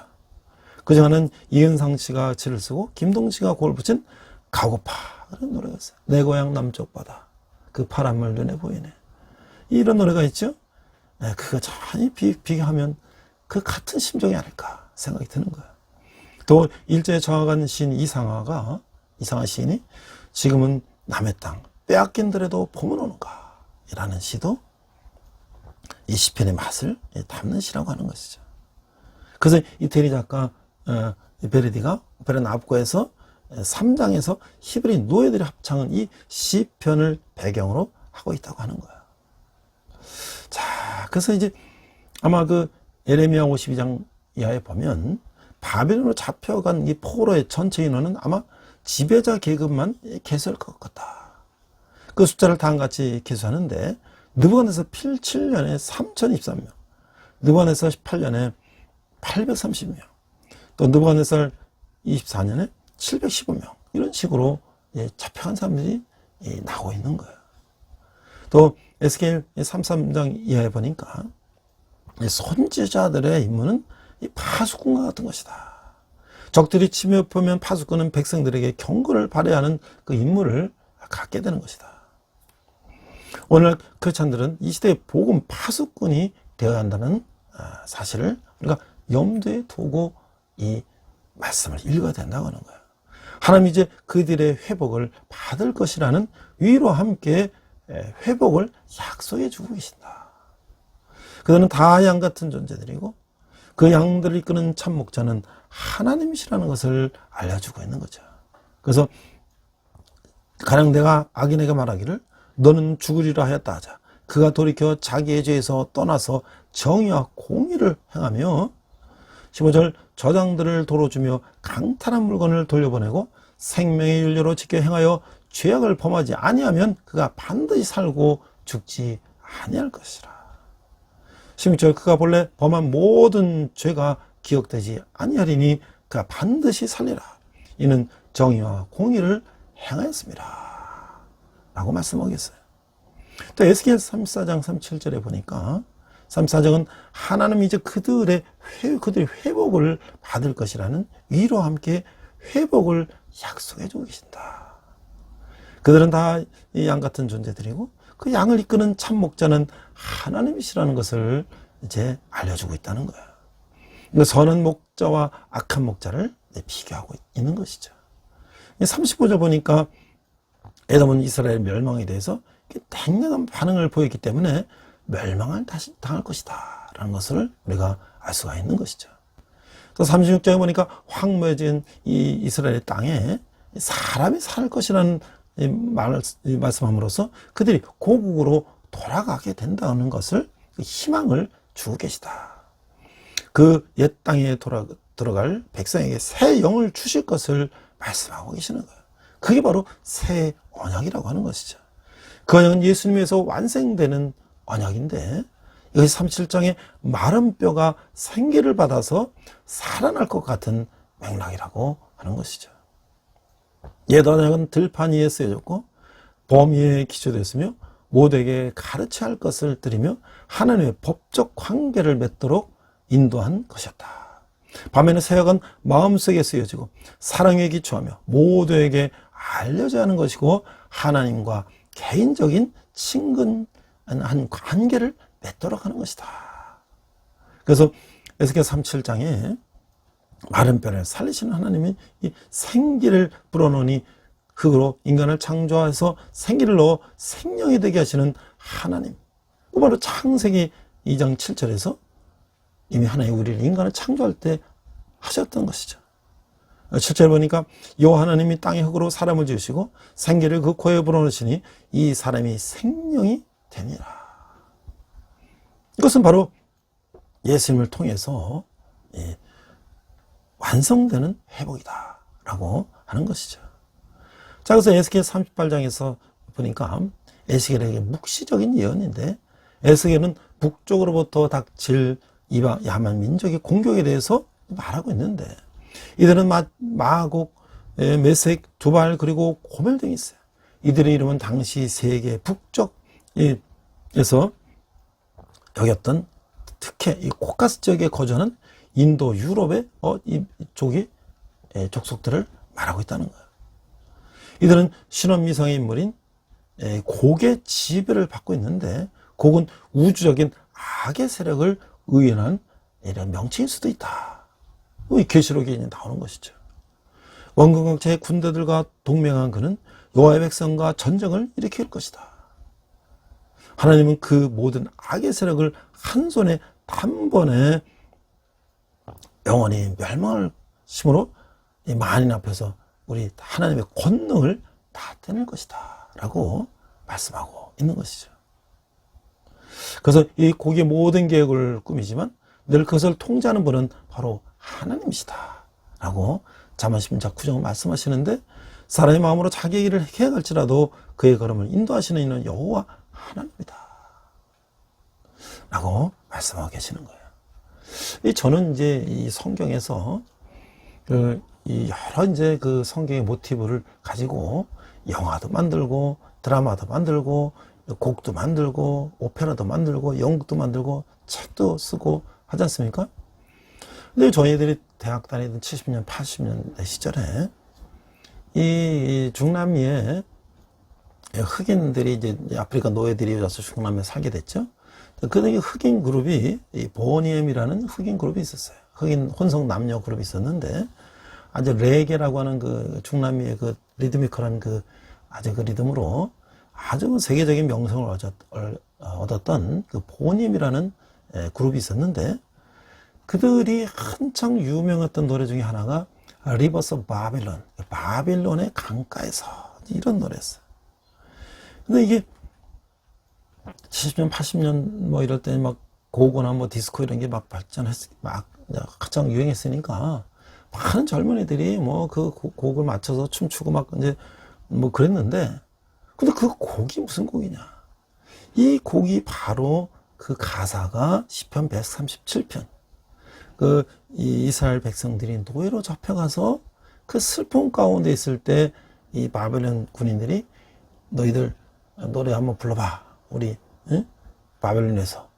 그중에는 이은상 씨가 지를 쓰고 김동 씨가 곡을 붙인 가고파 그런 노래가 있어요. 내 고향 남쪽 바다 그 파란물 눈에 보이네. 이런 노래가 있죠. 그거 참 비교하면 그 같은 심정이 아닐까 생각이 드는 거예요. 또 일제에 정확한 시인 이상하 시인이 지금은 남의 땅 빼앗긴들에도 봄은 오는가 라는 시도 이 시편의 맛을 담는 시라고 하는 것이죠. 그래서 이태리 작가 베르디가 오페라 나부코에서 3장에서 히브리 노예들이 합창한 이 시편을 배경으로 하고 있다고 하는 거예요. 자, 그래서 이제 아마 그 예레미야 52장 이하에 보면 바벨론으로 잡혀간 이 포로의 전체 인원은 아마 지배자 계급만 계수할 것 같다. 그 숫자를 다음같이 계수하는데 느부갓네살 7년에 3023명, 느부갓네살 18년에 830명, 또 느부갓네살 24년에 715명 이런 식으로 잡혀간 사람들이 나오고 있는 거예요. 또 에스겔 33장 이하에 보니까 선지자들의 임무는 파수꾼과 같은 것이다. 적들이 침입하면 파수꾼은 백성들에게 경고를 발휘하는 그 임무를 갖게 되는 것이다. 오늘 크리스찬들은 이 시대의 복음 파수꾼이 되어야 한다는 사실을 우리가 염두에 두고 이 말씀을 읽어야 된다고 하는 거예요. 하나님 이제 그들의 회복을 받을 것이라는 위로와 함께 회복을 약속해 주고 계신다. 그들은 다 양 같은 존재들이고 그 양들을 이끄는 참 목자는 하나님이시라는 것을 알려주고 있는 거죠. 그래서 가령 내가 악인에게 말하기를 너는 죽으리라 하였다 하자. 그가 돌이켜 자기의 죄에서 떠나서 정의와 공의를 행하며 15절 저장들을 도로 주며 강탈한 물건을 돌려보내고 생명의 윤례로 지켜 행하여 죄악을 범하지 아니하면 그가 반드시 살고 죽지 아니할 것이라. 16절 그가 본래 범한 모든 죄가 기억되지 아니하리니 그가 반드시 살리라. 이는 정의와 공의를 행하였습니다. 라고 말씀하겠어요. 또 에스겔 34장 37절에 보니까 34장은 하나님이 이제 그들이 회복을 받을 것이라는 위로와 함께 회복을 약속해 주고 계신다. 그들은 다 이 양 같은 존재들이고 그 양을 이끄는 참 목자는 하나님이시라는 것을 이제 알려주고 있다는 거예요. 그 선한 목자와 악한 목자를 비교하고 있는 것이죠. 35절 보니까 에돔은 이스라엘 멸망에 대해서 냉랭한 반응을 보였기 때문에 멸망을 다시 당할 것이다 라는 것을 우리가 알 수가 있는 것이죠. 또 36장에 보니까 황무해진 이 이스라엘 땅에 사람이 살 것이라는 말씀함으로써 그들이 고국으로 돌아가게 된다는 것을 희망을 주고 계시다. 그 옛 땅에 들어갈 백성에게 새 영을 주실 것을 말씀하고 계시는 거예요. 그게 바로 새 언약이라고 하는 것이죠. 그 언약은 예수님에서 완성되는 언약인데 여기 37장에 마른 뼈가 생기를 받아서 살아날 것 같은 맥락이라고 하는 것이죠. 옛 언약은 들판 위에 쓰여졌고 범 위에 기초되었으며 모두에게 가르쳐야 할 것을 드리며 하나님의 법적 관계를 맺도록 인도한 것이었다. 반면에 새 언약은 마음속에 쓰여지고 사랑에 기초하며 모두에게 알려져야 하는 것이고 하나님과 개인적인 친근한 관계를 맺도록 하는 것이다. 그래서 에스겔 37장에 마른 뼈를 살리시는 하나님이 이 생기를 불어넣으니 흙으로 인간을 창조해서 생기를 넣어 생명이 되게 하시는 하나님. 바로 창세기 2장 7절에서 이미 하나님 우리를 인간을 창조할 때 하셨던 것이죠. 7절 보니까 여호와 하나님이 땅의 흙으로 사람을 지으시고 생기를 그 코에 불어넣으시니 이 사람이 생명이 되니라. 이것은 바로 예수님을 통해서 완성되는 회복이다 라고 하는 것이죠. 자, 그래서 에스겔 38장에서 보니까 에스겔에게 묵시적인 예언인데 에스겔은 북쪽으로부터 닥칠 야만 민족의 공격에 대해서 말하고 있는데 이들은 마곡, 메색, 두발 그리고 고멜 등이 있어요. 이들의 이름은 당시 세계 북쪽에서 여겼던 특히 이 코카스 지역에 거주하는 인도, 유럽의 이쪽의 족속들을 말하고 있다는 거예요. 이들은 신원미상의 인물인 곡의 지배를 받고 있는데 곡은 우주적인 악의 세력을 의연한 이런 명칭일 수도 있다. 이 계시록에 나오는 것이죠. 원근각자의 군대들과 동맹한 그는 여호와의 백성과 전쟁을 일으킬 것이다. 하나님은 그 모든 악의 세력을 한 손에 단번에 영원히 멸망을 심으로 이 만인 앞에서 우리 하나님의 권능을 나타낼 것이다 라고 말씀하고 있는 것이죠. 그래서 이 곡의 모든 계획을 꾸미지만 늘 그것을 통제하는 분은 바로 하나님이시다 라고 잠언 10장 9절 말씀하시는데 사람의 마음으로 자기의 일을 계획할지라도 그의 걸음을 인도하시는 이는 여호와 하나님이다 라고 말씀하고 계시는 거예요. 저는 이제 이 성경에서 이 여러 이제 그 성경의 모티브를 가지고 영화도 만들고 드라마도 만들고 곡도 만들고 오페라도 만들고 연극도 만들고 책도 쓰고 하지 않습니까? 근데 저희들이 대학 다니던 70년, 80년대 시절에 이 중남미에 흑인들이 이제 아프리카 노예들이 와서 중남미에 살게 됐죠. 그 흑인 그룹이 이 보니엠이라는 흑인 그룹이 있었어요. 흑인 혼성 남녀 그룹이 있었는데 아주 레게라고 하는 그 중남미의 그 리드미컬한 그 아주 그 리듬으로 아주 세계적인 명성을 얻었던 그 보니엠이라는 그룹이 있었는데 그들이 한창 유명했던 노래 중에 하나가 리버스 바빌론, 바빌론의 강가에서 이런 노래였어요. 근데 이게 70년, 80년 뭐 이럴 때 막 고고나 뭐 디스코 이런 게 막 막 가장 유행했으니까 많은 젊은이들이 뭐 그 곡을 맞춰서 춤추고 막 이제 뭐 그랬는데, 근데 그 곡이 무슨 곡이냐? 이 곡이 바로 그 가사가 시편 137편. 그 이스라엘 백성들이 노예로 잡혀가서 그 슬픔 가운데 있을 때 이 바벨론 군인들이 너희들 노래 한번 불러봐. 우리 응? 바벨론에서.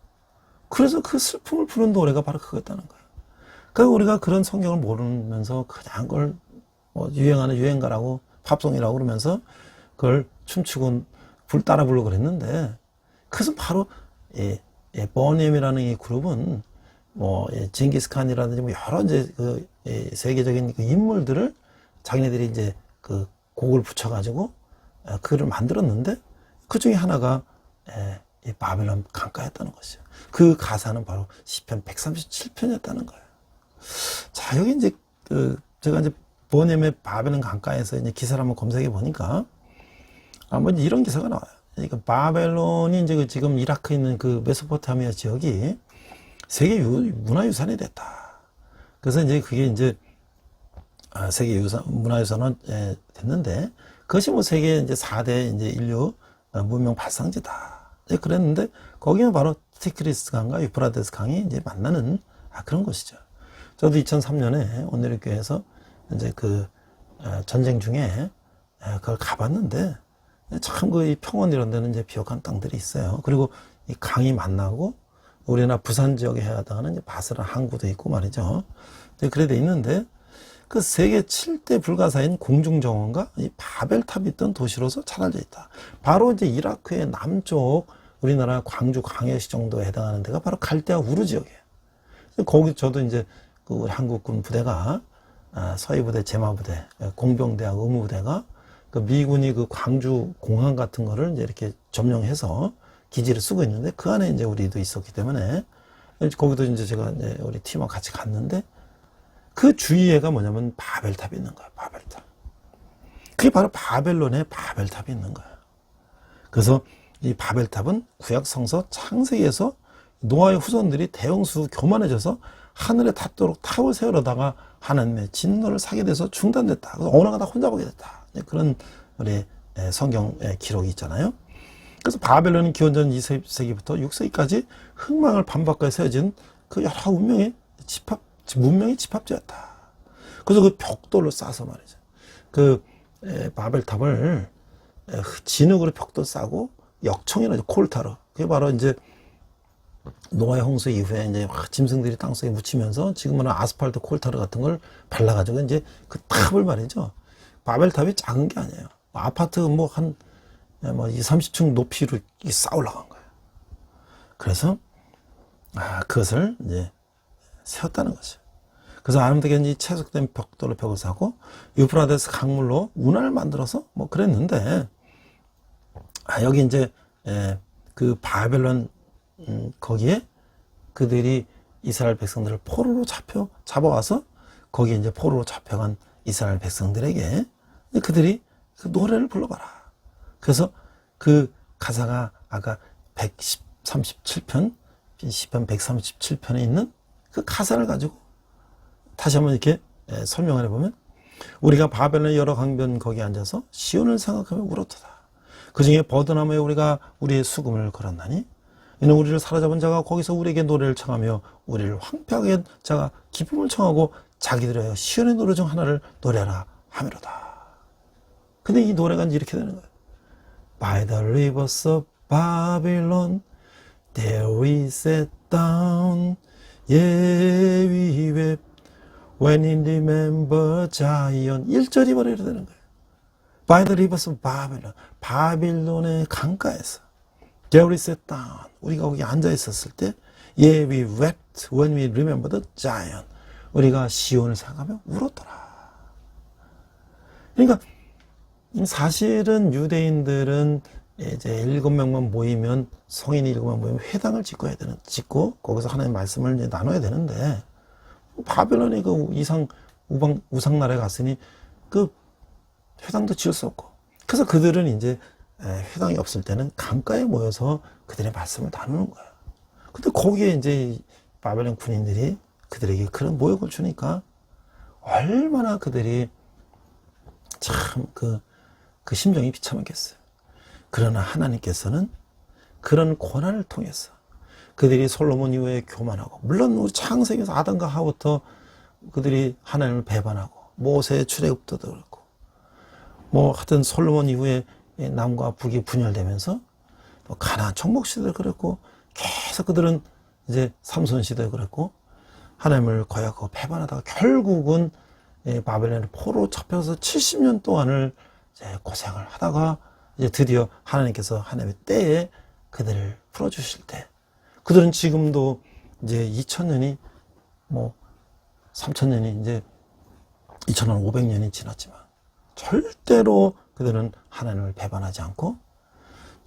그래서 그 슬픔을 부른 노래가 바로 그거였다는 거예요. 그러니까 우리가 그런 성경을 모르면서 그냥 그걸 뭐 유행하는 유행가라고 팝송이라고 그러면서 그걸 춤추고 따라 부르고 그랬는데, 그것은 바로 버니엠이라는 이 그룹은 뭐 징기스칸이라든지 뭐 여러 이제 그 세계적인 그 인물들을 자기네들이 이제 그 곡을 붙여가지고 그를 만들었는데, 그 중에 하나가 이 바벨론 강가였다는 것이죠. 그 가사는 바로 시편 137편이었다는 거예요. 자, 여기 이제 제가 이제 버니엠의 바벨론 강가에서 이제 기사를 한번 검색해 보니까 뭐 이런 기사가 나와요. 그러니까 바벨론이 이제 지금 이라크에 있는 그 메소포타미아 지역이 세계 문화유산이 됐다. 그래서 이제 그게 이제 세계 문화유산은 됐는데, 그것이 뭐 세계 이제 4대 이제 인류 문명 발상지다. 그랬는데, 거기는 바로 티그리스 강과 유프라데스 강이 이제 만나는 그런 곳이죠. 저도 2003년에 온누리교회에서 이제 그 전쟁 중에 그걸 가봤는데, 참 그 평원 이런 데는 이제 비옥한 땅들이 있어요. 그리고 이 강이 만나고 우리나라 부산 지역에 해당하는 이제 바스란 항구도 있고 말이죠. 그래 돼 있는데, 그 세계 7대 불가사인 공중정원과 이 바벨탑이 있던 도시로서 잘 알려져 있다. 바로 이제 이라크의 남쪽 우리나라 광주 광해시 정도에 해당하는 데가 바로 갈대아 우르 지역이에요. 거기 저도 이제 그 우리 한국군 부대가 서해부대, 제마부대, 공병대하고 의무부대가 그 미군이 그 광주 공항 같은 거를 이제 이렇게 점령해서 기지를 쓰고 있는데, 그 안에 이제 우리도 있었기 때문에 거기도 이제 제가 이제 우리 팀하고 같이 갔는데, 그 주위에가 뭐냐면 바벨탑이 있는 거야. 바벨탑. 그게 바로 바벨론의 바벨탑이 있는 거야. 그래서 이 바벨탑은 구약 성서 창세기에서 노아의 후손들이 대형수 교만해져서 하늘에 닿도록 탑을 세우려다가 하나님의 진노를 사게 돼서 중단됐다. 그래서 언어가 다 혼자 보게 됐다. 그런 우리 성경 기록이 있잖아요. 그래서 바벨론은 기원전 2세기부터 6세기까지 흑망을 반박하여 세워진 그 여러 문명의 집합지였다. 그래서 그 벽돌로 싸서 말이죠. 그 바벨탑을 진흙으로 벽돌 싸고 역청이나 콜타로. 그게 바로 이제 노아의 홍수 이후에 이제 짐승들이 땅속에 묻히면서 지금은 아스팔트 콜타르 같은 걸 발라가지고 이제 그 탑을 말이죠. 바벨탑이 작은 게 아니에요. 아파트 뭐 한 20, 30층 높이로 쌓아 올라간 거예요. 그래서 그것을 이제 세웠다는 거죠. 그래서 아름답게 이 채석된 벽돌로 벽을 사고 유프라데스 강물로 운하를 만들어서 뭐 그랬는데, 여기 이제 그 바벨론 거기에 그들이 이스라엘 백성들을 포로로 잡아와서 거기에 이제 포로로 잡혀간 이스라엘 백성들에게 그들이 그 노래를 불러봐라. 그래서 그 가사가 아까 137편, 시편 137편에 있는 그 가사를 가지고 다시 한번 이렇게 설명을 해보면, 우리가 바벨론의 여러 강변 거기에 앉아서 시온을 생각하며 울었도다. 그 중에 버드나무에 우리가 우리의 수금을 걸었나니, 이는 우리를 사로잡은 자가 거기서 우리에게 노래를 청하며 우리를 황폐하게 한 자가 기쁨을 청하고 자기들의 시온의 노래 중 하나를 노래하라 하미로다. 근데 이 노래가 이렇게 되는 거예요. By the rivers of Babylon there we sat down, yeah we wept when we remember Zion. 1절이 바로 이렇게 되는 거예요. By the rivers of Babylon, 바빌론의 강가에서 there we sat down, 우리가 거기 앉아 있었을 때 yeah we wept when we remembered Zion, 우리가 시온을 생각하며 울었더라. 그러니까 사실은 유대인들은 이제 7명만 모이면, 성인이 7명 모이면 회당을 짓고 거기서 하나님의 말씀을 이제 나눠야 되는데, 바벨론이 그 우상나라에 갔으니 그 회당도 지을 수 없고 그래서 그들은 이제 회당이 없을 때는 강가에 모여서 그들의 말씀을 나누는 거예요. 근데 거기에 이제 바벨론 군인들이 그들에게 그런 모욕을 주니까 얼마나 그들이 참 그 심정이 비참했겠어요. 그러나 하나님께서는 그런 고난을 통해서 그들이 솔로몬 이후에 교만하고, 물론 우리 창세기에서 아담과 하와부터 그들이 하나님을 배반하고, 모세의 출애굽도 그렇고, 뭐 하여튼 솔로몬 이후에 남과 북이 분열되면서 또 가나안 정복 시대도 그랬고, 계속 그들은 이제 삼손 시대도 그랬고, 하나님을 거역하고 배반하다가 결국은 바벨론의 포로 잡혀서 70년 동안을 이제 고생을 하다가 이제 드디어 하나님께서 하나님의 때에 그들을 풀어주실 때, 그들은 지금도 이제 2000년이 뭐 3000년이 이제 2500년이 지났지만 절대로 그들은 하나님을 배반하지 않고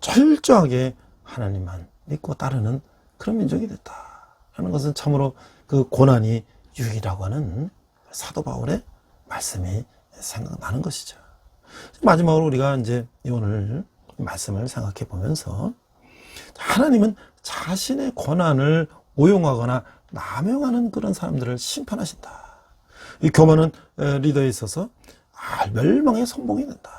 철저하게 하나님만 믿고 따르는 그런 민족이 됐다라는 것은 참으로 그 고난이 유익이라고 하는 사도 바울의 말씀이 생각나는 것이죠. 마지막으로 우리가 이제 오늘 말씀을 생각해 보면서, 하나님은 자신의 권한을 오용하거나 남용하는 그런 사람들을 심판하신다. 이 교만은 리더에 있어서 멸망의 선봉이 된다.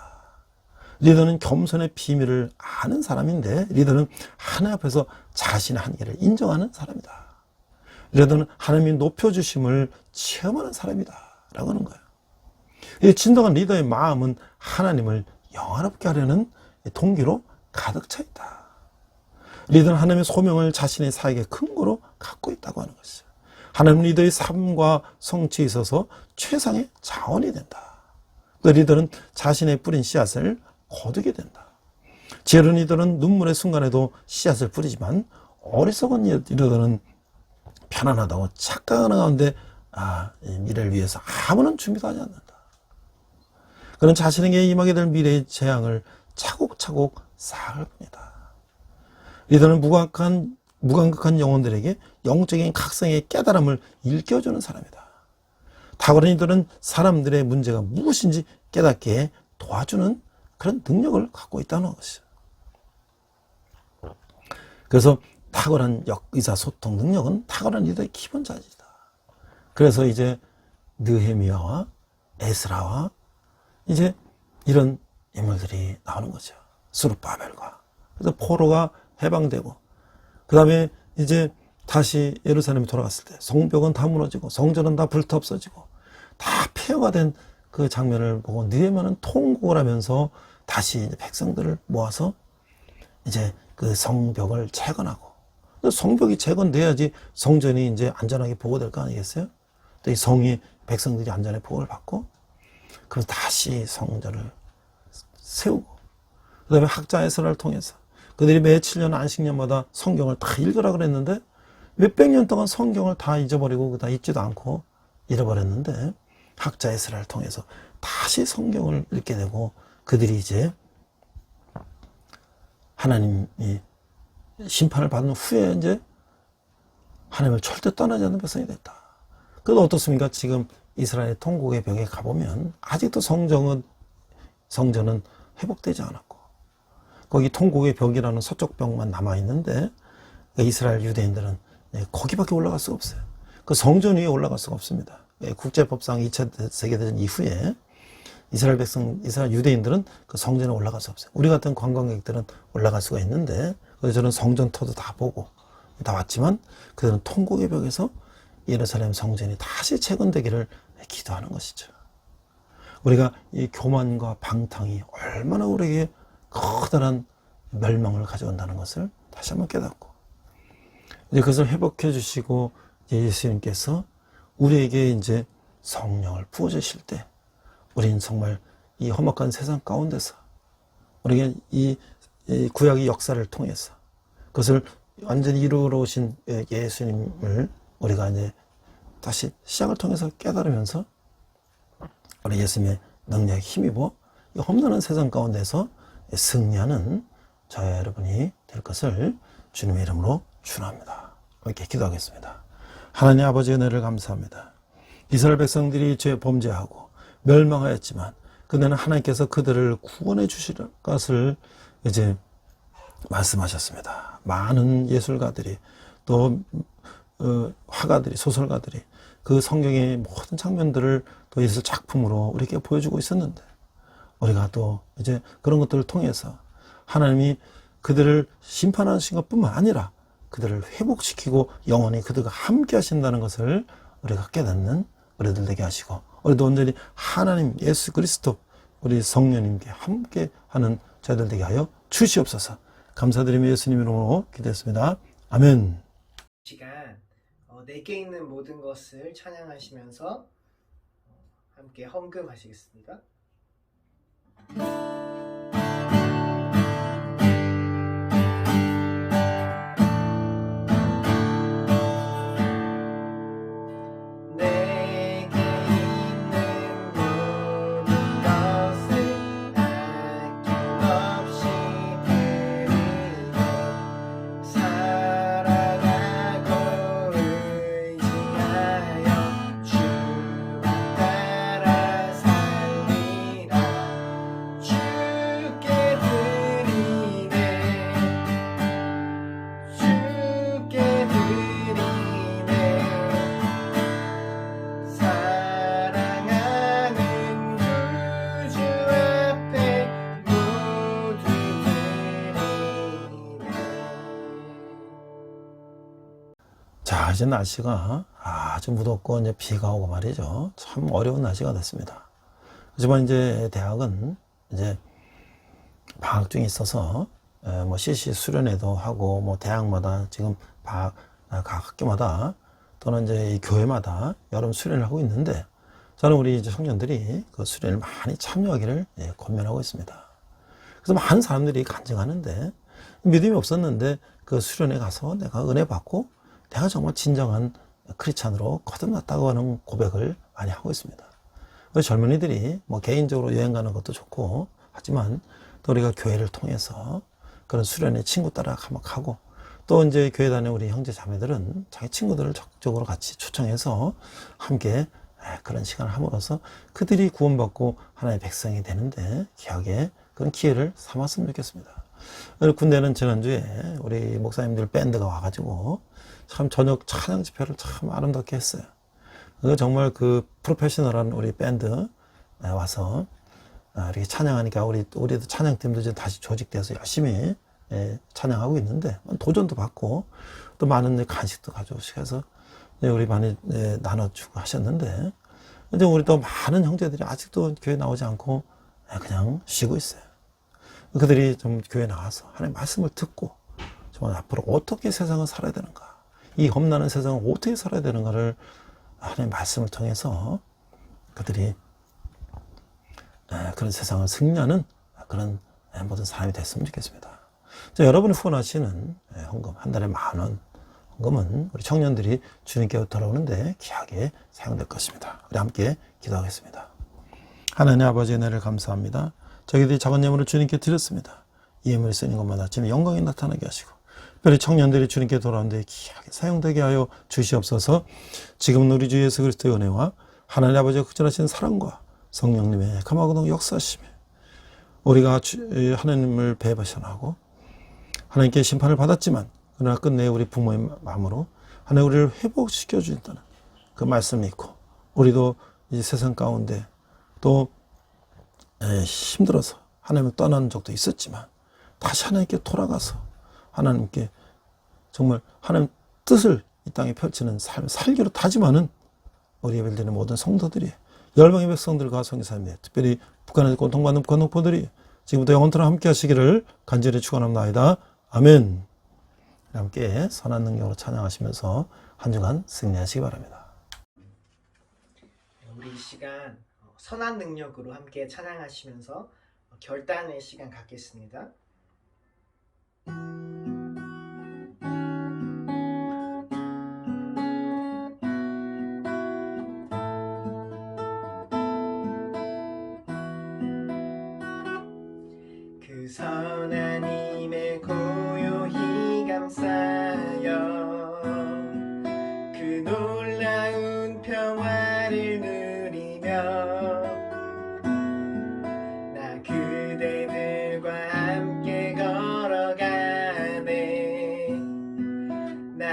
리더는 겸손의 비밀을 아는 사람인데, 리더는 하나님 앞에서 자신의 한계를 인정하는 사람이다. 리더는 하나님이 높여주심을 체험하는 사람이다 라고 하는 거예요. 이 진정한 리더의 마음은 하나님을 영화롭게 하려는 동기로 가득 차 있다. 리더는 하나님의 소명을 자신의 사역의 근거로 갖고 있다고 하는 것이죠. 하나님 리더의 삶과 성취에 있어서 최상의 자원이 된다. 그 리더는 자신의 뿌린 씨앗을 거두게 된다. 지혜로운 리더는 눈물의 순간에도 씨앗을 뿌리지만, 어리석은 리더는 편안하다고 착각하는 가운데 미래를 위해서 아무런 준비도 하지 않는다. 그는 자신에게 임하게 될 미래의 재앙을 차곡차곡 쌓을 뿐이다. 리더는 무감각한 영혼들에게 영적인 각성의 깨달음을 일깨워주는 사람이다. 탁월한 리더는 사람들의 문제가 무엇인지 깨닫게 도와주는 그런 능력을 갖고 있다는 것이죠. 그래서 탁월한 의사소통 능력은 탁월한 리더의 기본 자질이다. 그래서 이제 느헤미야와 에스라와 이제 이런 인물들이 나오는 거죠. 스룹바벨과. 그래서 포로가 해방되고, 그 다음에 이제 다시 예루살렘에 돌아갔을 때 성벽은 다 무너지고 성전은 다 불타 없어지고 다 폐허가 된 그 장면을 보고 느헤미야는 통곡을 하면서 다시 이제 백성들을 모아서 이제 그 성벽을 재건하고, 성벽이 재건돼야지 성전이 이제 안전하게 보호될 거 아니겠어요? 또 이 성이 백성들이 안전하게 보호를 받고, 그래서 다시 성전을 세우고, 그 다음에 학자 에스라를 통해서 그들이 매 7년 안식년마다 성경을 다 읽으라 그랬는데, 몇백 년 동안 성경을 다 잊어버리고 다 읽지도 않고 잃어버렸는데, 학자 에스라를 통해서 다시 성경을 읽게 되고, 그들이 이제 하나님이 심판을 받은 후에 이제 하나님을 절대 떠나지 않는 백성이 됐다. 그래도 어떻습니까? 지금 이스라엘 통곡의 벽에 가보면 아직도 성전은 회복되지 않았고, 거기 통곡의 벽이라는 서쪽 벽만 남아있는데, 이스라엘 유대인들은 거기밖에 올라갈 수가 없어요. 그 성전 위에 올라갈 수가 없습니다. 국제법상 2차 세계대전 이후에 이스라엘 유대인들은 그 성전에 올라갈 수 없어요. 우리 같은 관광객들은 올라갈 수가 있는데, 그래서 저는 성전터도 다 보고 다 왔지만, 그들은 통곡의 벽에서 예루살렘 성전이 다시 재건되기를 기도하는 것이죠. 우리가 이 교만과 방탕이 얼마나 우리에게 커다란 멸망을 가져온다는 것을 다시 한번 깨닫고, 이제 그것을 회복해 주시고 예수님께서 우리에게 이제 성령을 부어주실 때, 우리는 정말 이 험악한 세상 가운데서 우리에게 이 구약의 역사를 통해서 그것을 완전히 이루어 오신 예수님을 우리가 이제 다시 시작을 통해서 깨달으면서 우리 예수님의 능력에 힘입어 이 험난한 세상 가운데서 승리하는 저와 여러분이 될 것을 주님의 이름으로 축원합니다. 이렇게 기도하겠습니다. 하나님 아버지의 은혜를 감사합니다. 이스라엘 백성들이 죄 범죄하고 멸망하였지만 그때는 하나님께서 그들을 구원해 주실 것을 이제 말씀하셨습니다. 많은 예술가들이 또 화가들이, 소설가들이 그 성경의 모든 장면들을 또 예술 작품으로 우리에게 보여주고 있었는데, 우리가 또 이제 그런 것들을 통해서 하나님이 그들을 심판하신 것뿐만 아니라 그들을 회복시키고 영원히 그들과 함께 하신다는 것을 우리가 깨닫는 우리들 되게 하시고, 우리도 온전히 하나님 예수 그리스도 우리 성령님께 함께 하는 저희들 되게 하여 주시옵소서. 감사드리며 예수님 이름으로 기도했습니다. 아멘. 시간 내게 있는 모든 것을 찬양하시면서 함께 헌금하시겠습니다. 자, 이제 날씨가 아주 무덥고 이제 비가 오고 말이죠. 참 어려운 날씨가 됐습니다. 하지만 이제 대학은 이제 방학 중에 있어서 뭐 CC 수련회도 하고 뭐 대학마다 지금 각 학교마다 또는 이제 이 교회마다 여름 수련을 하고 있는데, 저는 우리 이제 청년들이 그 수련을 많이 참여하기를 권면하고 있습니다. 그래서 많은 사람들이 간증하는데, 믿음이 없었는데 그 수련회 가서 내가 은혜 받고 내가 정말 진정한 크리스찬으로 거듭났다고 하는 고백을 많이 하고 있습니다. 젊은이들이 뭐 개인적으로 여행 가는 것도 좋고 하지만, 또 우리가 교회를 통해서 그런 수련회 친구 따라 가고, 또 이제 교회 다니는 우리 형제 자매들은 자기 친구들을 적극적으로 같이 초청해서 함께 그런 시간을 함으로써 그들이 구원받고 하나님의 백성이 되는데 귀하게 그런 기회를 삼았으면 좋겠습니다. 군대는 지난주에 우리 목사님들 밴드가 와가지고 참 저녁 찬양 집회를 참 아름답게 했어요. 정말 그 프로페셔널한 우리 밴드 와서 이렇게 찬양하니까 우리도 찬양팀도 이제 다시 조직돼서 열심히 찬양하고 있는데, 도전도 받고 또 많은 간식도 가져오시고 해서 우리 많이 나눠주고 하셨는데, 이제 우리 또 많은 형제들이 아직도 교회 나오지 않고 그냥 쉬고 있어요. 그들이 좀 교회 나와서 하나님의 말씀을 듣고 정말 앞으로 어떻게 세상을 살아야 되는가, 이 험난한 세상을 어떻게 살아야 되는가를 하나님의 말씀을 통해서 그들이 그런 세상을 승리하는 그런 모든 사람이 됐으면 좋겠습니다. 여러분이 후원하시는 헌금, 한 달에 10,000원 헌금은 우리 청년들이 주님께 돌아오는데 귀하게 사용될 것입니다. 우리 함께 기도하겠습니다. 하나님 아버지의 은혜를 감사합니다. 저희들이 작은 예물을 주님께 드렸습니다. 이 예물이 쓰는 것마다 주님의 영광이 나타나게 하시고, 특별히 청년들이 주님께 돌아오는데 귀하게 사용되게 하여 주시옵소서. 지금은 우리 주 예수 그리스도의 은혜와 하나님 아버지의 극진하신 사랑과 성령님의 감화고동 역사하심에 우리가 하나님을 배반하고 하나님께 심판을 받았지만, 그러나 끝내 우리 부모의 마음으로 하나님 우리를 회복시켜 주신다는 그 말씀이 있고, 우리도 이 세상 가운데 또 힘들어서 하나님을 떠나는 적도 있었지만 다시 하나님께 돌아가서 하나님께 정말 하나님 뜻을 이 땅에 펼치는 삶을 살기로 다짐하는 우리 예배드리는 모든 성도들이, 열방의 백성들과 성교사님들, 특별히 북한에서 고통받는 북한독보들이 지금부터 영원토록 함께 하시기를 간절히 축원합니다. 아멘. 함께 선한 능력으로 찬양하시면서 한 주간 승리하시기 바랍니다. 우리 이 시간 선한 능력으로 함께 찬양하시면서 결단의 시간 갖겠습니다. 그 선한 힘에 고요히 감싸여 그 놀라운 평화를 누리며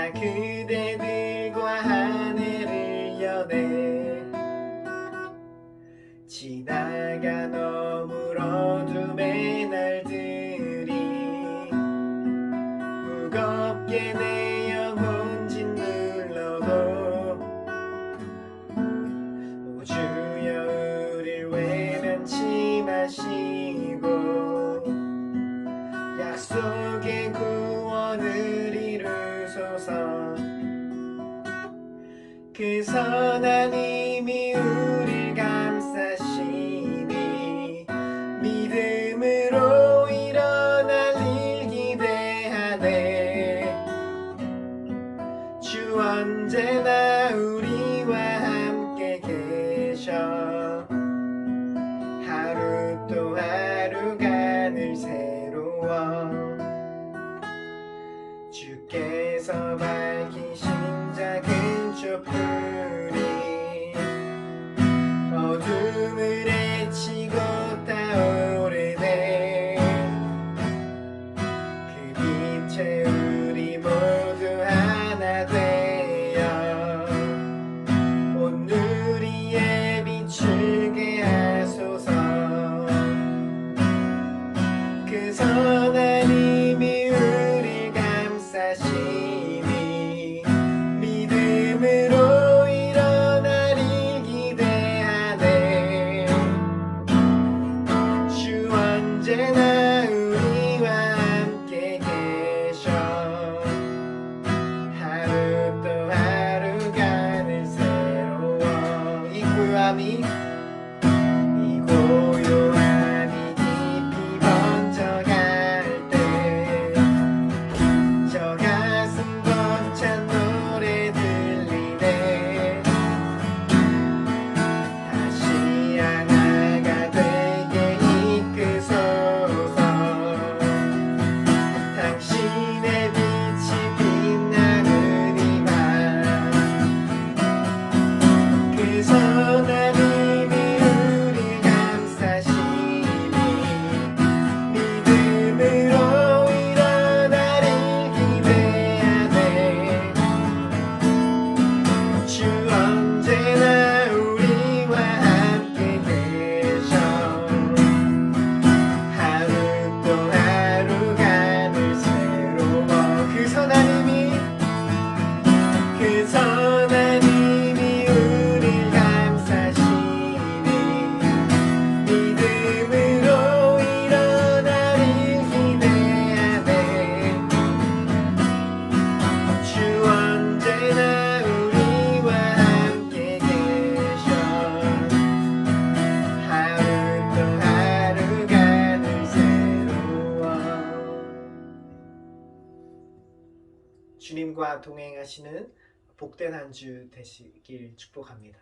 나 그대들과 한 해를 여네 지나가 너물 어둠의 날들이 무겁게 내 영혼 짓눌러도 오 주여 우릴 외면치 마시고 약속의 구원을 이루소서 그 선한 힘이 우릴 감싸시니 믿음으로 일어날 일 기대하네 주 언제나 우리와 함께 계셔 하루 또 하루가 늘 새로워 주께서 밝히신 작은 촛불이 어둠을 헤치고 타오르네 그 빛에 우리 모두 하나 되어 온 누리에 비추게 하소서 그 선한 힘이 우릴 감싸시니 믿음으로 일어날 일 기대하네 주 언제나 우리와 함께 계셔 하루 또 하루가 늘 새로워 이 고요함이 깊이 번져갈 때 저 가슴 벅찬 노래 들리네 다시 하나가 되게 이끄소서 당신의 빛이 빛나는 이밤 그 선한 힘이 우릴 감싸시니 믿음으로 일어날 일 기대하네 주 언제나 우리와 함께 계셔 하루 또 하루가 늘 새로워 그 선한 힘이 우릴 감싸시니 믿음으로 일어날 일 기대하네 주 언제나 우리와 함께 계셔 하루 또 하루가 늘 새로워 주님과 동행하시는 복된 한 주 되시길 축복합니다.